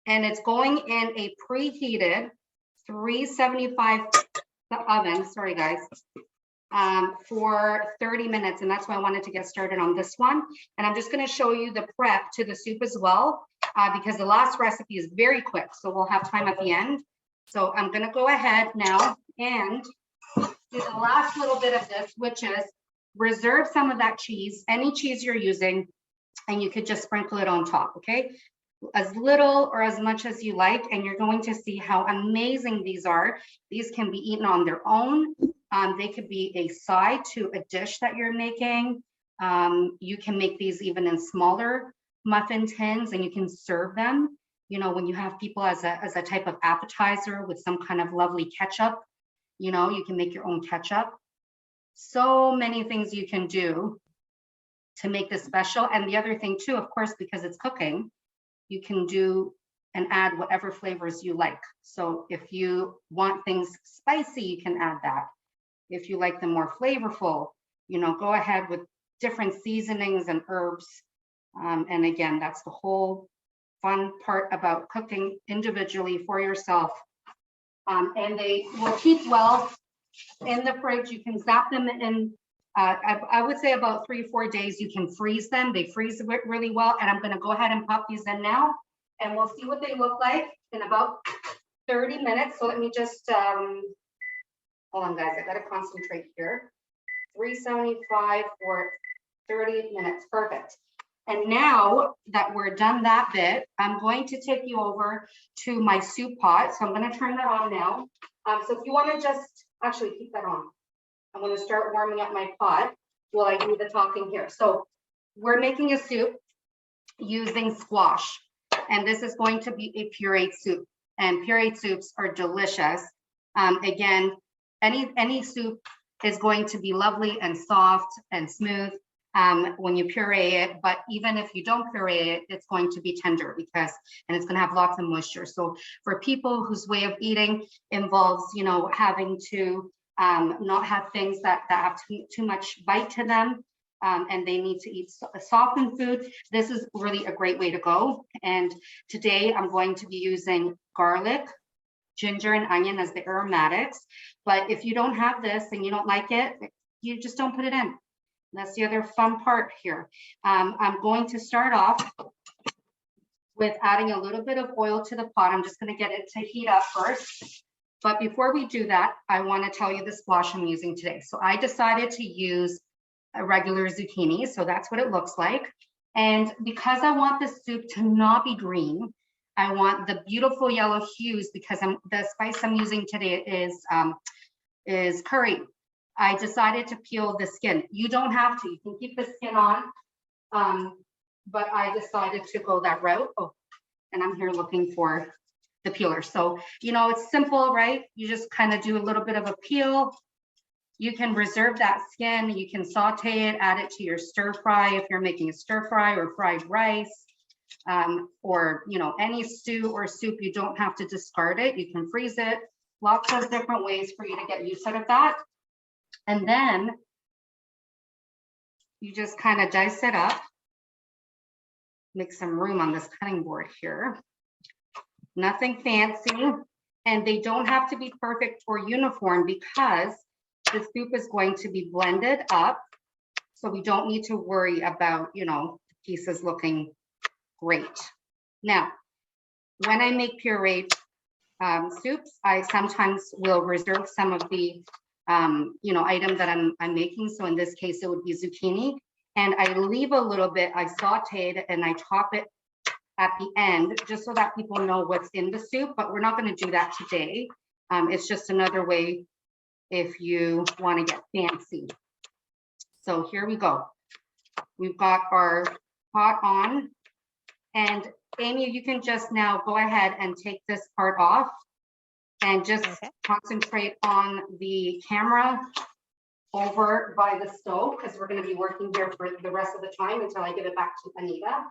And it's going in a preheated 375 oven, sorry guys, for 30 minutes. And that's why I wanted to get started on this one. And I'm just going to show you the prep to the soup as well, because the last recipe is very quick. So we'll have time at the end. So I'm going to go ahead now and do the last little bit of this, which is reserve some of that cheese, any cheese you're using, and you could just sprinkle it on top, okay? As little or as much as you like, and you're going to see how amazing these are. These can be eaten on their own. They could be a side to a dish that you're making. You can make these even in smaller muffin tins, and you can serve them, you know, when you have people as a type of appetizer with some kind of lovely ketchup. You know, you can make your own ketchup. So many things you can do to make this special. And the other thing too, of course, because it's cooking, you can do and add whatever flavors you like. So if you want things spicy, you can add that. If you like them more flavorful, you know, go ahead with different seasonings and herbs. And again, that's the whole fun part about cooking individually for yourself. And they will keep well in the fridge. You can zap them in, I would say about 3 or 4 days. You can freeze them. They freeze really well. And I'm going to go ahead and pop these in now, and we'll see what they look like in about 30 minutes. So let me just, hold on guys, I got to concentrate here. 375 for 30 minutes, perfect. And now that we're done that bit, I'm going to take you over to my soup pot. So I'm going to turn that on now. So if you want to just actually keep that on, I'm going to start warming up my pot while I do the talking here. So we're making a soup using squash, and this is going to be a pureed soup, and pureed soups are delicious. Again, any soup is going to be lovely and soft and smooth when you puree it, but even if you don't puree it, it's going to be tender and it's going to have lots of moisture. So for people whose way of eating involves, you know, having to not have things that have too much bite to them, and they need to eat softened food, this is really a great way to go. And today I'm going to be using garlic, ginger, and onion as the aromatics. But if you don't have this and you don't like it, you just don't put it in. That's the other fun part here. I'm going to start off with adding a little bit of oil to the pot. I'm just going to get it to heat up first. But before we do that, I want to tell you the squash I'm using today. So I decided to use a regular zucchini. So that's what it looks like. And because I want this soup to not be green, I want the beautiful yellow hues because the spice I'm using today is curry. I decided to peel the skin. You don't have to, you can keep the skin on, but I decided to go that route. Oh, and I'm here looking for the peeler. So, you know, it's simple, right? You just kind of do a little bit of a peel. You can reserve that skin. You can saute it, add it to your stir fry if you're making a stir fry or fried rice, or, you know, any stew or soup. You don't have to discard it. You can freeze it. Lots of different ways for you to get use out of that. And then you just kind of dice it up, make some room on this cutting board here. Nothing fancy, and they don't have to be perfect or uniform because the soup is going to be blended up. So we don't need to worry about, you know, pieces looking great. Now, when I make pureed soups, I sometimes will reserve some of the you know, item that I'm making. So in this case, it would be zucchini. And I leave a little bit, I saute it and I top it at the end, just so that people know what's in the soup, but we're not going to do that today. It's just another way if you want to get fancy. So here we go. We've got our pot on, and Amy, you can just now go ahead and take this part off and just concentrate on the camera over by the stove, because we're going to be working here for the rest of the time until I give it back to Anita.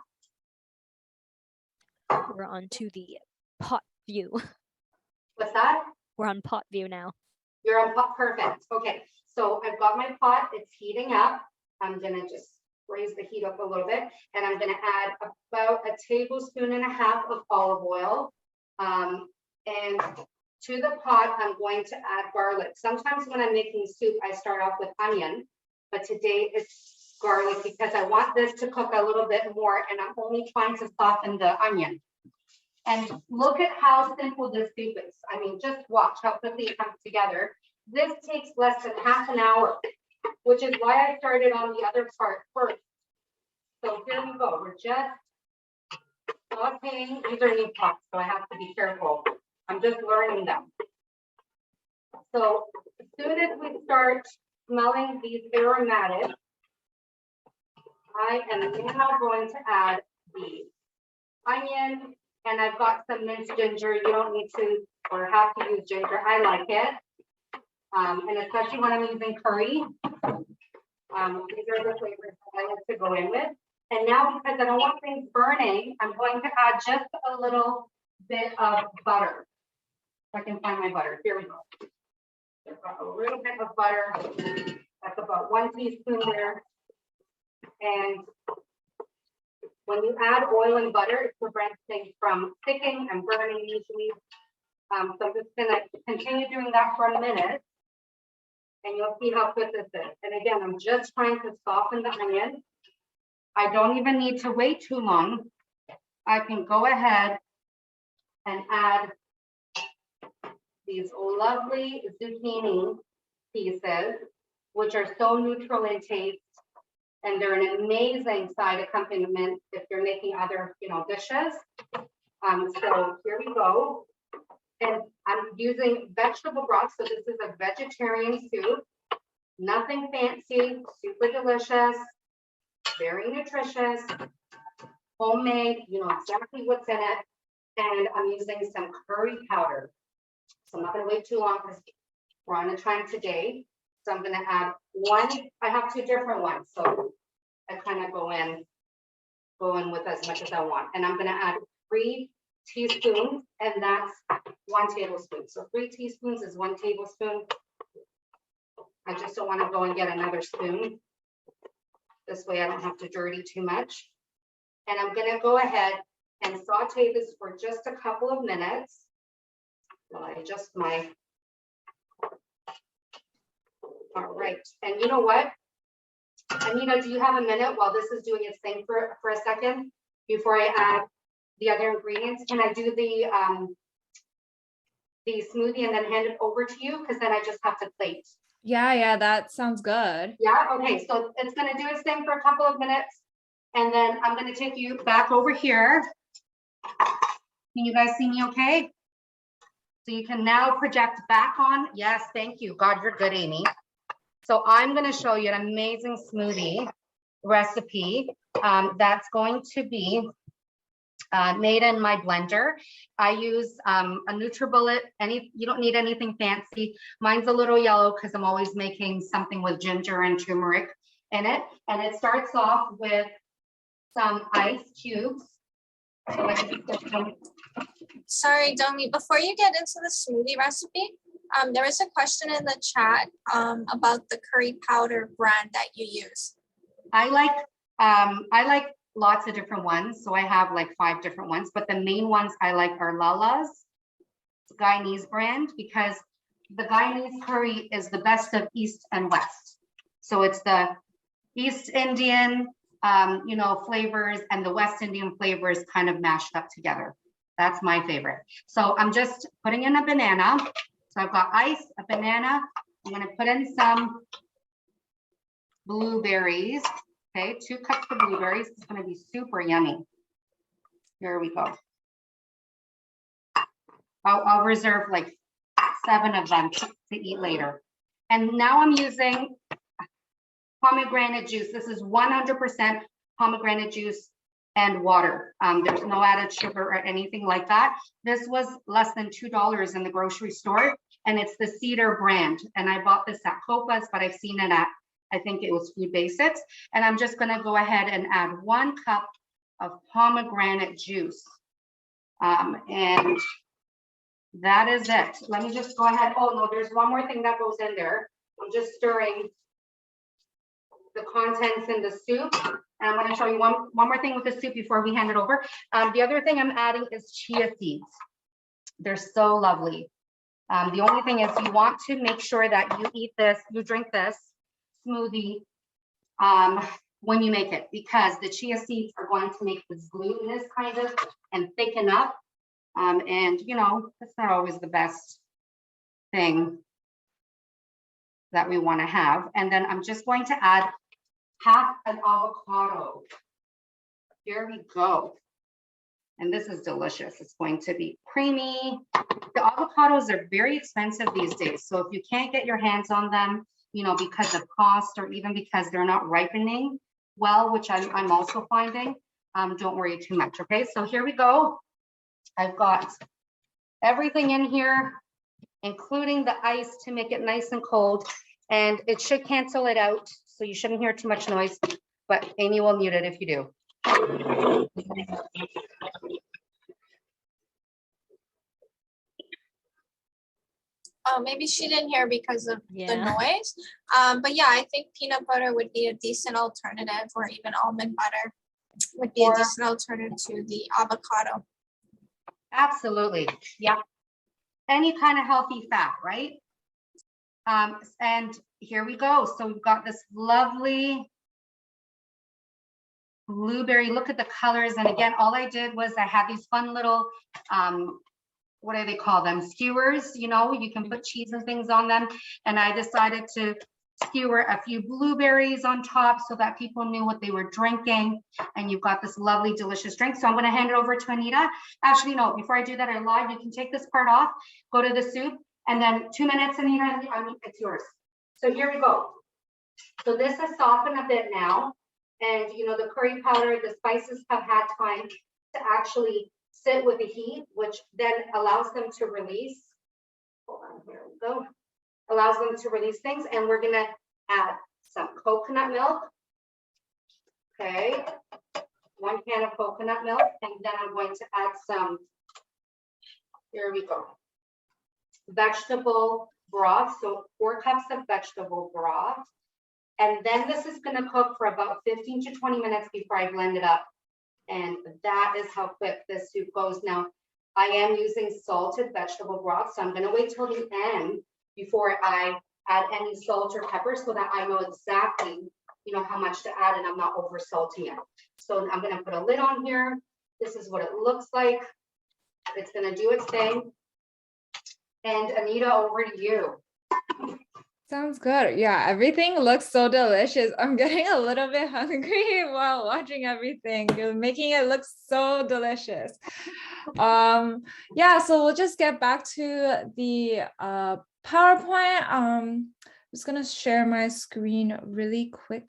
We're on to the pot view. What's that? We're on pot view now. You're on pot, perfect. Okay, so I've got my pot, it's heating up. I'm gonna just raise the heat up a little bit, and I'm gonna add about 1.5 tablespoons of olive oil. And to the pot, I'm going to add garlic. Sometimes when I'm making soup, I start off with onion, but today it's garlic because I want this to cook a little bit more, and I'm only trying to soften the onion. And look at how simple this soup is. I mean, just watch how quickly it comes together. This takes less than half an hour, which is why I started on the other part first. So here we go. We're just sauteing. These are new pots, so I have to be careful. I'm just learning them. So as soon as we start smelling these aromatics, I am now going to add the onion, and I've got some minced ginger. You don't need to or have to use ginger. I like it. And especially when I'm using curry. These are the flavors I like to go in with. And now, because I don't want things burning, I'm going to add just a little bit of butter. If I can find my butter. Here we go. I've got a little bit of butter. That's about 1 teaspoon there. And when you add oil and butter, it prevents things from sticking and burning usually. So I'm just gonna continue doing that for a minute, and you'll see how quick this is. And again, I'm just trying to soften the onion. I don't even need to wait too long. I can go ahead and add these lovely zucchini pieces, which are so neutral in taste. and they're an amazing side accompaniment if you're making other, dishes. So here we go. And I'm using vegetable broth. So this is a vegetarian soup. Nothing fancy, super delicious, very nutritious, homemade, you know exactly what's in it. And I'm using some curry powder. So I'm not gonna wait too long because we're on a time today. So I'm gonna add one, I have two different ones. So I kind of go in with as much as I want. And I'm gonna add 3 teaspoons, and that's 1 tablespoon. So 3 teaspoons is 1 tablespoon. I just don't want to go and get another spoon. This way I don't have to dirty too much. And I'm going to go ahead and saute this for just a couple of minutes while I adjust my. All right. And you know what? Anita, do you have a minute while this is doing its thing for a second before I add the other ingredients? Can I do the smoothie and then hand it over to you? Because then I just have to plate. Yeah, that sounds good. Yeah, okay, so it's gonna do its thing for a couple of minutes, and then I'm gonna take you back over here. Can you guys see me okay? So you can now project back on. Yes, thank you. God, you're good, Amy. So I'm gonna show you an amazing smoothie recipe that's going to be made in my blender. I use a NutriBullet. You don't need anything fancy. Mine's a little yellow because I'm always making something with ginger and turmeric in it. And it starts off with some ice cubes. Sorry, Domi, before you get into the smoothie recipe, there was a question in the chat about the curry powder brand that you use. I like lots of different ones. So I have like 5 different ones, but the main ones I like are Lala's Guyanese brand, because the Guyanese curry is the best of East and West. So it's the East Indian, flavors and the West Indian flavors kind of mashed up together. That's my favorite. So I'm just putting in a banana. So I've got ice, a banana. I'm going to put in some blueberries. Okay, 2 cups of blueberries. It's going to be super yummy. Here we go. I'll reserve like 7 of them to eat later. And now I'm using pomegranate juice. This is 100% pomegranate juice and water. There's no added sugar or anything like that. This was less than $2 in the grocery store, and it's the Cedar brand. And I bought this at Copa's, but I've seen it at, I think it was Food Basics. And I'm just gonna go ahead and add 1 cup of pomegranate juice. And that is it. Let me just go ahead. Oh no, there's one more thing that goes in there. I'm just stirring the contents in the soup. And I'm gonna show you one more thing with the soup before we hand it over. The other thing I'm adding is chia seeds. They're so lovely. The only thing is you want to make sure that you drink this smoothie when you make it, because the chia seeds are going to make this glutinous kind of and thicken up. And that's not always the best thing that we want to have. And then I'm just going to add half an avocado. Here we go. And this is delicious. It's going to be creamy. The avocados are very expensive these days. So if you can't get your hands on them, because of cost or even because they're not ripening well, which I'm also finding, don't worry too much. Okay, so here we go. I've got everything in here, including the ice to make it nice and cold, and it should cancel it out. So you shouldn't hear too much noise, but Amy will mute it if you do. Oh, maybe she didn't hear because of the noise. But yeah, I think peanut butter would be a decent alternative, or even almond butter would be a decent alternative to the avocado. Absolutely. Yeah. Any kind of healthy fat, right? And here we go. So we've got this lovely blueberry. Look at the colors. And again, all I did was I had these fun little, what do they call them? Skewers, you can put cheese and things on them. And I decided to skewer a few blueberries on top so that people knew what they were drinking. And you've got this lovely, delicious drink. So I'm going to hand it over to Anita. Actually, no, before I do that, I lied. You can take this part off, go to the soup, and then 2 minutes, Anita, it's yours. So here we go. So this has softened a bit now. And you know, the curry powder, the spices have had time to actually sit with the heat, which then allows them to release. Hold on, here we go. Allows them to release things. And we're gonna add some coconut milk. Okay, 1 can of coconut milk. And then I'm going to add some, here we go, vegetable broth. So 4 cups of vegetable broth. And then this is going to cook for about 15 to 20 minutes before I blend it up. And that is how quick this soup goes. Now, I am using salted vegetable broth, so I'm going to wait till the end before I add any salt or pepper so that I know exactly, you know, how much to add and I'm not over salting it. So I'm going to put a lid on here. This is what it looks like. It's going to do its thing. And Anita, over to you. Sounds good. Yeah, everything looks so delicious. I'm getting a little bit hungry while watching everything. You're making it look so delicious. Yeah, so we'll just get back to the PowerPoint. I'm just gonna share my screen really quick.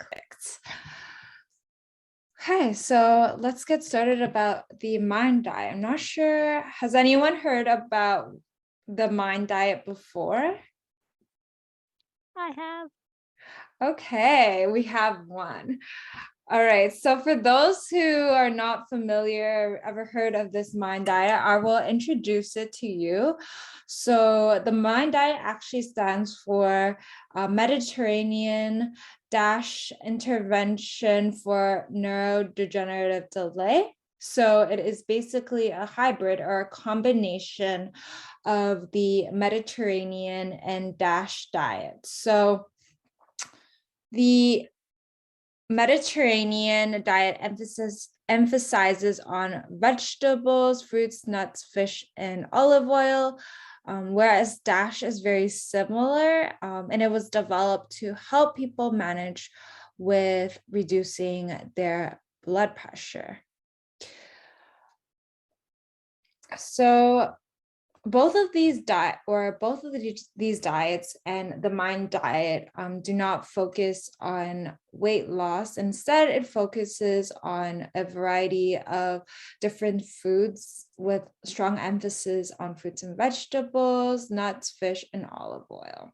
Okay, so let's get started about the MIND diet. I'm not sure, has anyone heard about the MIND diet before? I have. Okay, we have one. All right, so for those who are not familiar, ever heard of this MIND diet, I will introduce it to you. So the MIND diet actually stands for Mediterranean Intervention for Neurodegenerative Delay. So it is basically a hybrid or a combination of the Mediterranean and DASH diet. So the Mediterranean diet emphasizes on vegetables, fruits, nuts, fish, and olive oil, whereas DASH is very similar, and it was developed to help people manage with reducing their blood pressure. So both of these diets and the MIND diet do not focus on weight loss. Instead, it focuses on a variety of different foods with strong emphasis on fruits and vegetables, nuts, fish, and olive oil.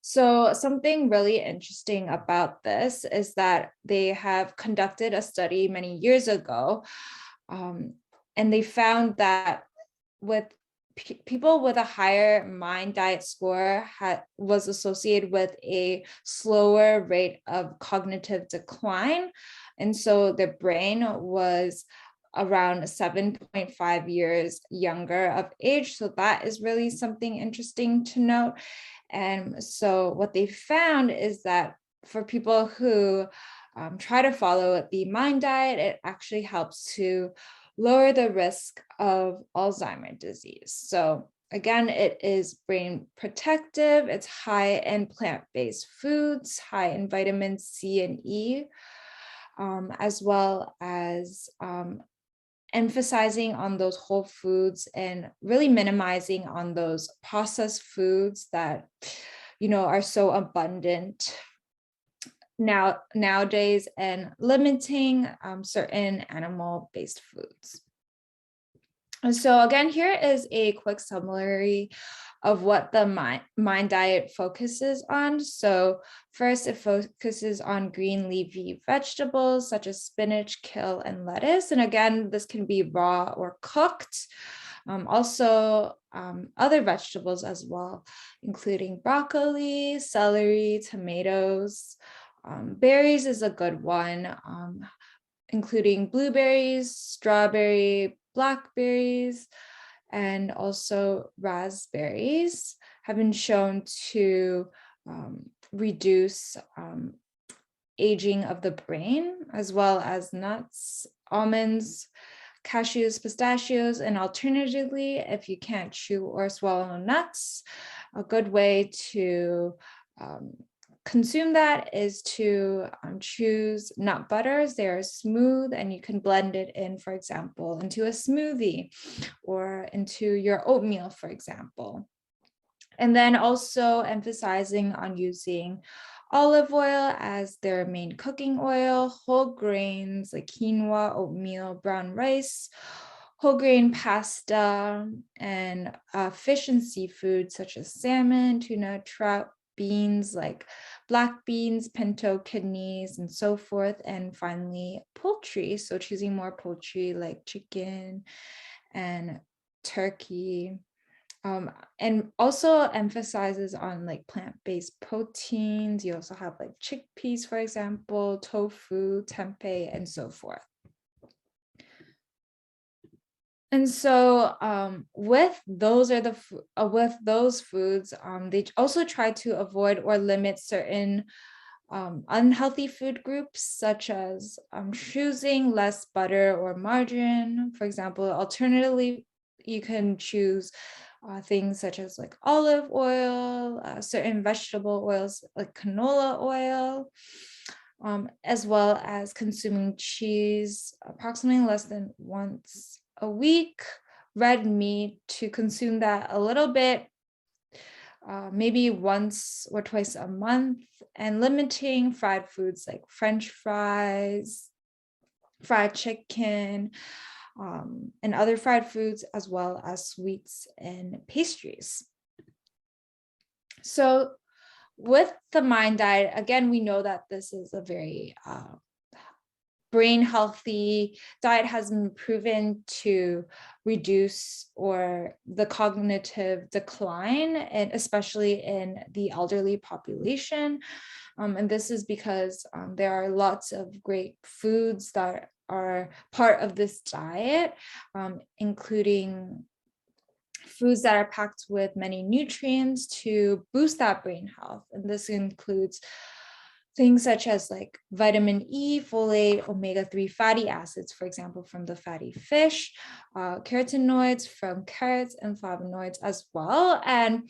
So something really interesting about this is that they have conducted a study many years ago, and they found that with people with a higher MIND diet score was associated with a slower rate of cognitive decline. And so their brain was around 7.5 years younger of age. So that is really something interesting to note. And so what they found is that for people who try to follow the MIND diet, it actually helps to lower the risk of Alzheimer's disease. So again, it is brain protective. It's high in plant-based foods, high in vitamin C and E, as well as emphasizing on those whole foods and really minimizing on those processed foods that, you know, are so abundant nowadays, and limiting certain animal-based foods. And so again, here is a quick summary of what the MIND diet focuses on. So first, it focuses on green leafy vegetables such as spinach, kale, and lettuce. And again, this can be raw or cooked. Also, other vegetables as well, including broccoli, celery, tomatoes. Berries is a good one, including blueberries, strawberry, blackberries, and also raspberries have been shown to reduce aging of the brain, as well as nuts, almonds, cashews, pistachios, and alternatively, if you can't chew or swallow nuts, a good way to consume that is to choose nut butters. They are smooth and you can blend it in, for example, into a smoothie or into your oatmeal, for example. And then also emphasizing on using olive oil as their main cooking oil, whole grains like quinoa, oatmeal, brown rice, whole grain pasta, and fish and seafood such as salmon, tuna, trout, beans like black beans, pinto, kidneys, and so forth. And finally, poultry. So choosing more poultry like chicken and turkey. And also emphasizes on like plant-based proteins. You also have like chickpeas, for example, tofu, tempeh, and so forth. And so with those foods, they also try to avoid or limit certain unhealthy food groups, such as choosing less butter or margarine. For example, alternatively, you can choose things such as like olive oil, certain vegetable oils like canola oil, as well as consuming cheese approximately less than once a week, red meat to consume that a little bit, maybe once or twice a month, and limiting fried foods like French fries, fried chicken, and other fried foods, as well as sweets and pastries. So with the MIND diet, again, we know that this is a very brain healthy diet, has been proven to reduce or the cognitive decline, and especially in the elderly population. And this is because there are lots of great foods that are part of this diet, including foods that are packed with many nutrients to boost that brain health. And this includes things such as like vitamin E, folate, omega-3 fatty acids, for example, from the fatty fish, carotenoids from carrots, and flavonoids as well. And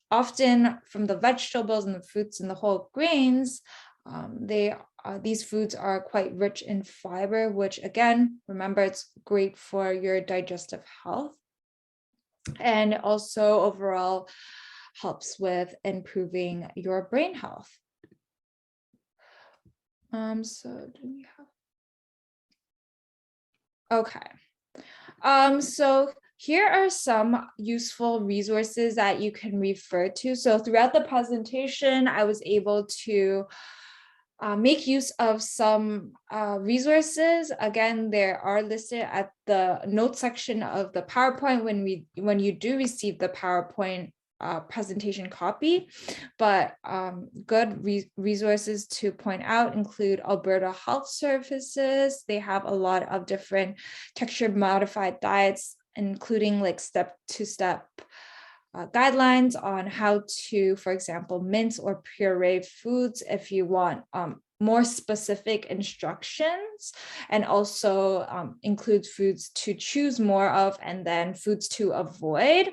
often from the vegetables and the fruits and the whole grains, these foods are quite rich in fiber, which again, remember, it's great for your digestive health. And also overall helps with improving your brain health. So do we have? Okay. So here are some useful resources that you can refer to. So throughout the presentation, I was able to make use of some resources. Again, they are listed at the notes section of the PowerPoint when you do receive the PowerPoint presentation copy. But good resources to point out include Alberta Health Services. They have a lot of different texture modified diets, including like step-to-step guidelines on how to, for example, mince or puree foods if you want more specific instructions, and also includes foods to choose more of and then foods to avoid.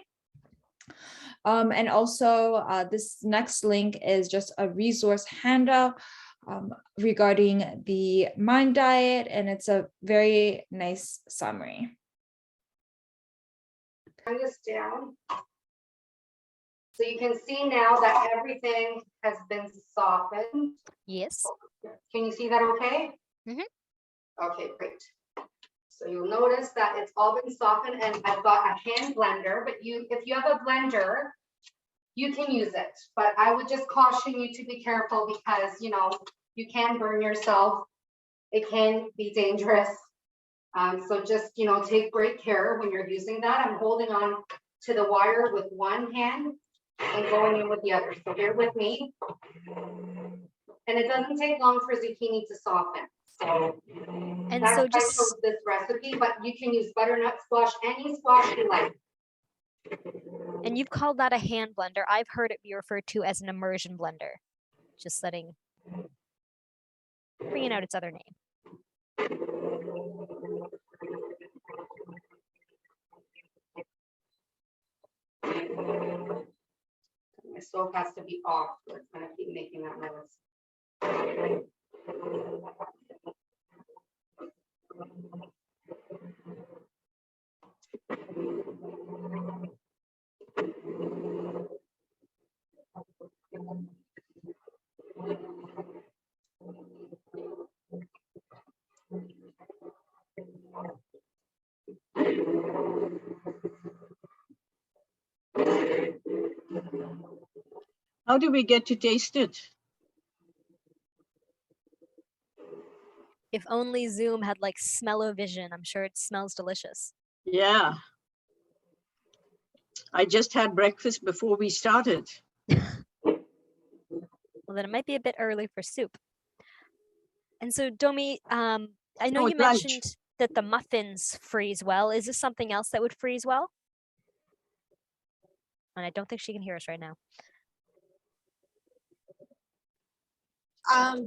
And also this next link is just a resource handout regarding the MIND diet, and it's a very nice summary. Turn this down. So you can see now that everything has been softened. Yes. Can you see that okay? Mm-hmm. Okay, great. So you'll notice that it's all been softened, and I've got a hand blender, but if you have a blender, you can use it. But I would just caution you to be careful because, you know, you can burn yourself. It can be dangerous. So just, you know, take great care when you're using that. I'm holding on to the wire with one hand and going in with the other. So bear with me. And it doesn't take long for zucchini to soften. So And that's so why I chose this recipe, but you can use butternut squash, any squash you like. And you've called that a hand blender. I've heard it be referred to as an immersion blender. Just bringing out its other name. My stove has to be off, so it's gonna keep making that noise. How do we get to taste it? If only Zoom had like smell-o-vision, I'm sure it smells delicious. Yeah. I just had breakfast before we started. Well, then it might be a bit early for soup. And so, Domi, I know No, you it's lunch. mentioned that the muffins freeze well. Is this something else that would freeze well? And I don't think she can hear us right now.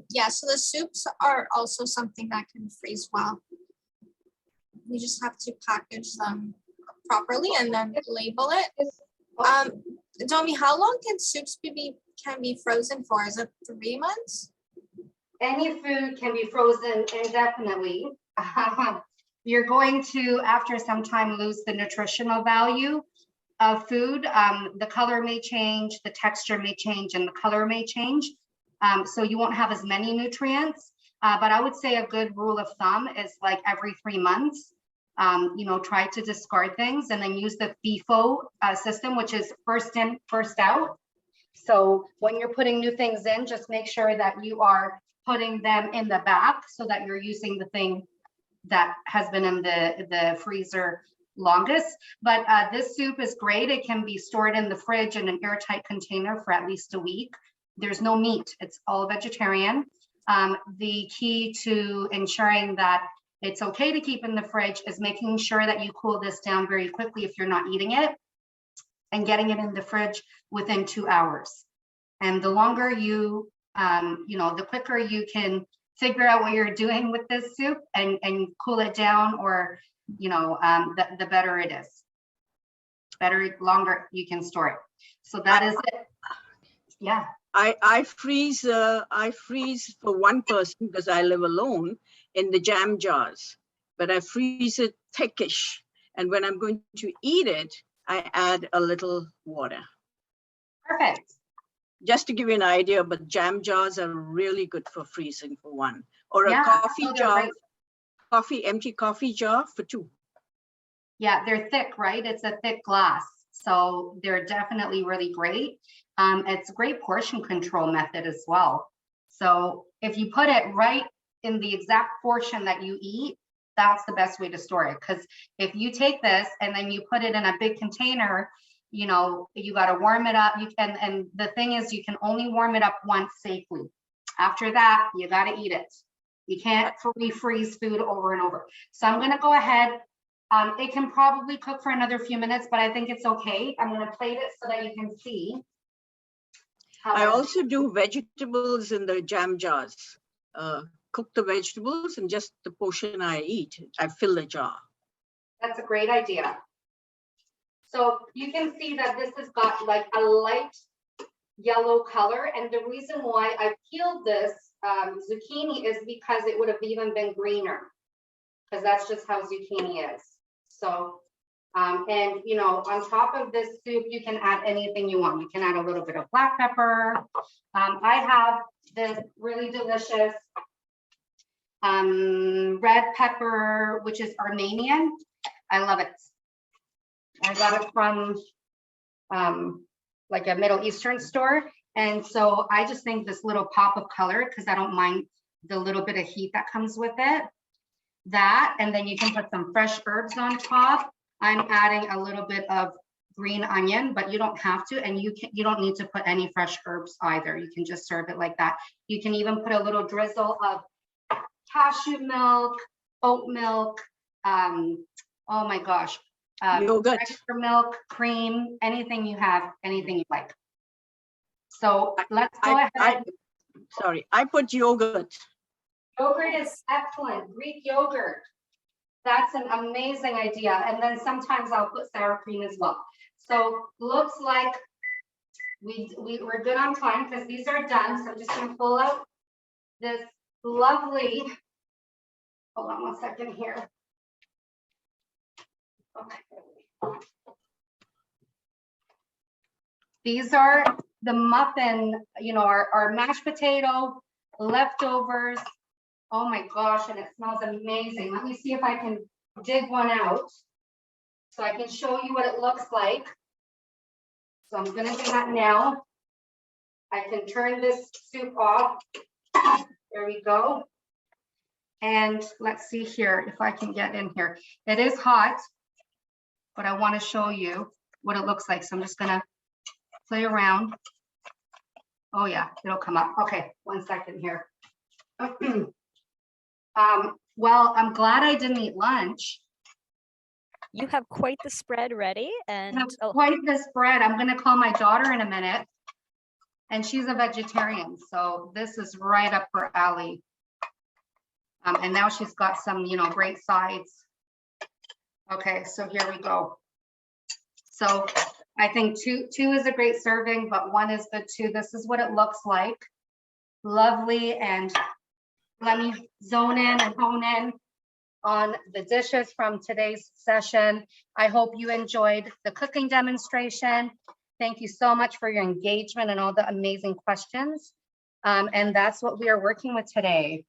Yeah, so the soups are also something that can freeze well. You just have to package them properly and then label it. Domi, how long can soups be frozen for? Is it 3 months? Any food can be frozen indefinitely. You're going to, after some time, lose the nutritional value of food. The color may change, the texture may change, and the color may change. So you won't have as many nutrients. But I would say a good rule of thumb is like every 3 months, try to discard things and then use the FIFO system, which is first in, first out. So when you're putting new things in, just make sure that you are putting them in the back so that you're using the thing that has been in the freezer longest. But this soup is great. It can be stored in the fridge in an airtight container for at least a week. There's no meat, it's all vegetarian. The key to ensuring that it's okay to keep in the fridge is making sure that you cool this down very quickly if you're not eating it, and getting it in the fridge within 2 hours. And the longer you, the quicker you can figure out what you're doing with this soup and cool it down, or, the better it is. Longer you can store it. So that is it. Yeah. I freeze for one person because I live alone in the jam jars, but I freeze it thickish. And when I'm going to eat it, I add a little water. Perfect. Just to give you an idea, but jam jars are really good for freezing for one, or a coffee jar, empty coffee jar for 2. Yeah, they're thick, right? It's a thick glass. So they're definitely really great. It's a great portion control method as well. So if you put it right in the exact portion that you eat, that's the best way to store it. Because if you take this and then you put it in a big container, you got to warm it up. And the thing is, you can only warm it up once safely. After that, you got to eat it. You can't freeze food over and over. So I'm going to go ahead. It can probably cook for another few minutes, but I think it's okay. I'm going to plate it so that you can see. I also do vegetables in the jam jars. Cook the vegetables and just the portion I eat, I fill the jar. That's a great idea. So you can see that this has got like a light yellow color. And the reason why I peeled this zucchini is because it would have even been greener, because that's just how zucchini is. So, and on top of this soup, you can add anything you want. You can add a little bit of black pepper. I have this really delicious red pepper, which is Armenian. I love it. I got it from like a Middle Eastern store. And so I just think this little pop of color, because I don't mind the little bit of heat that comes with it. That, and then you can put some fresh herbs on top. I'm adding a little bit of green onion, but you don't have to, and you don't need to put any fresh herbs either. You can just serve it like that. You can even put a little drizzle of cashew milk, oat milk, oh my gosh, yogurt, extra milk, cream, anything you have, anything you like. So let's go ahead. I put yogurt. Yogurt is excellent. Greek yogurt. That's an amazing idea. And then sometimes I'll put sour cream as well. So looks like we're good on time because these are done. So I'm just gonna pull out this lovely, hold on one second here. Okay. These are the muffin, you know, our mashed potato leftovers. Oh my gosh, and it smells amazing. Let me see if I can dig one out so I can show you what it looks like. So I'm gonna do that now. I can turn this soup off. There we go. And let's see here if I can get in here. It is hot, but I want to show you what it looks like. So I'm just gonna play around. Oh yeah, it'll come up. Okay, 1 second here. Well, I'm glad I didn't eat lunch. You have quite the spread ready, and Quite the spread. I'm gonna call my daughter in a minute, and she's a vegetarian, so this is right up her alley. And now she's got some, you know, great sides. Okay, so here we go. So I think two is a great serving, but one is good too. This is what it looks like. Lovely. And let me zone in and hone in on the dishes from today's session. I hope you enjoyed the cooking demonstration. Thank you so much for your engagement and all the amazing questions. And that's what we are working with today.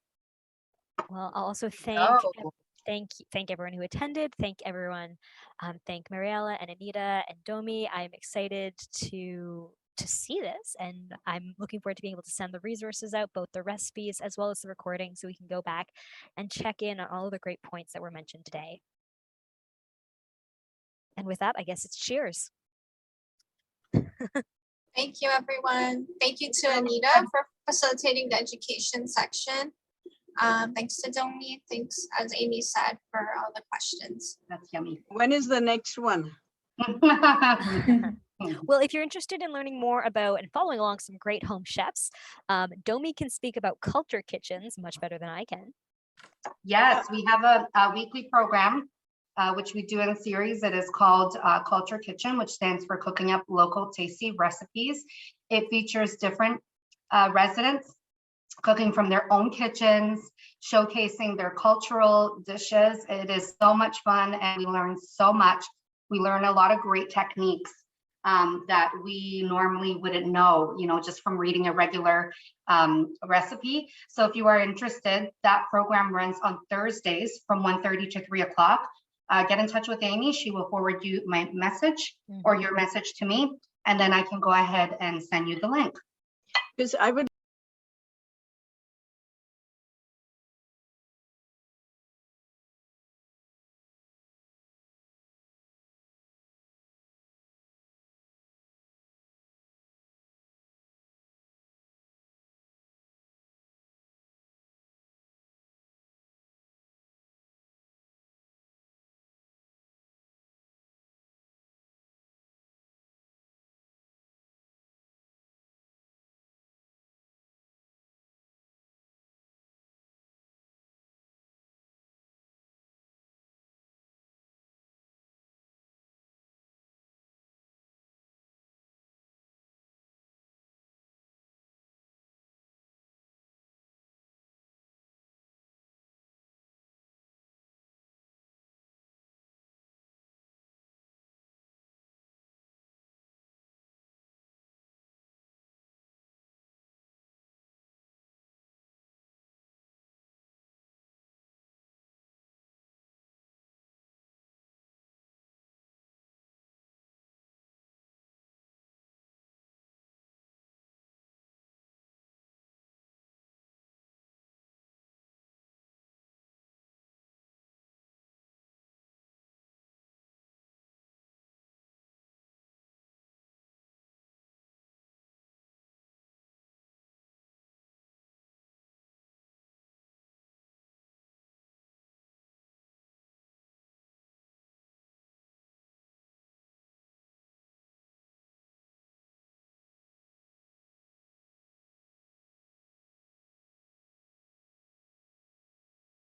well, I'll also Oh. thank everyone who attended. Thank everyone. Thank Mariella and Anita and Domi. I'm excited to see this, and I'm looking forward to being able to send the resources out, both the recipes as well as the recording, so we can go back and check in on all of the great points that were mentioned today. And with that, I guess it's cheers. Thank you, everyone. Thank you to Anita for facilitating the education section. Thanks to Domi. Thanks, as Amy said, for all the questions. That's yummy. When is the next one? Well, if you're interested in learning more about and following along some great home chefs, Domi can speak about culture kitchens much better than I can. Yes, we have a weekly program, which we do in a series. It is called Culture Kitchen, which stands for Cooking Up Local Tasty Recipes. It features different residents cooking from their own kitchens, showcasing their cultural dishes. It is so much fun, and we learn so much. We learn a lot of great techniques that we normally wouldn't know, you know, just from reading a regular recipe. So if you are interested, that program runs on Thursdays from 1:30 to 3 o'clock. Get in touch with Amy. She will forward you my message or your message to me, and then I can go ahead and send you the link. Because I would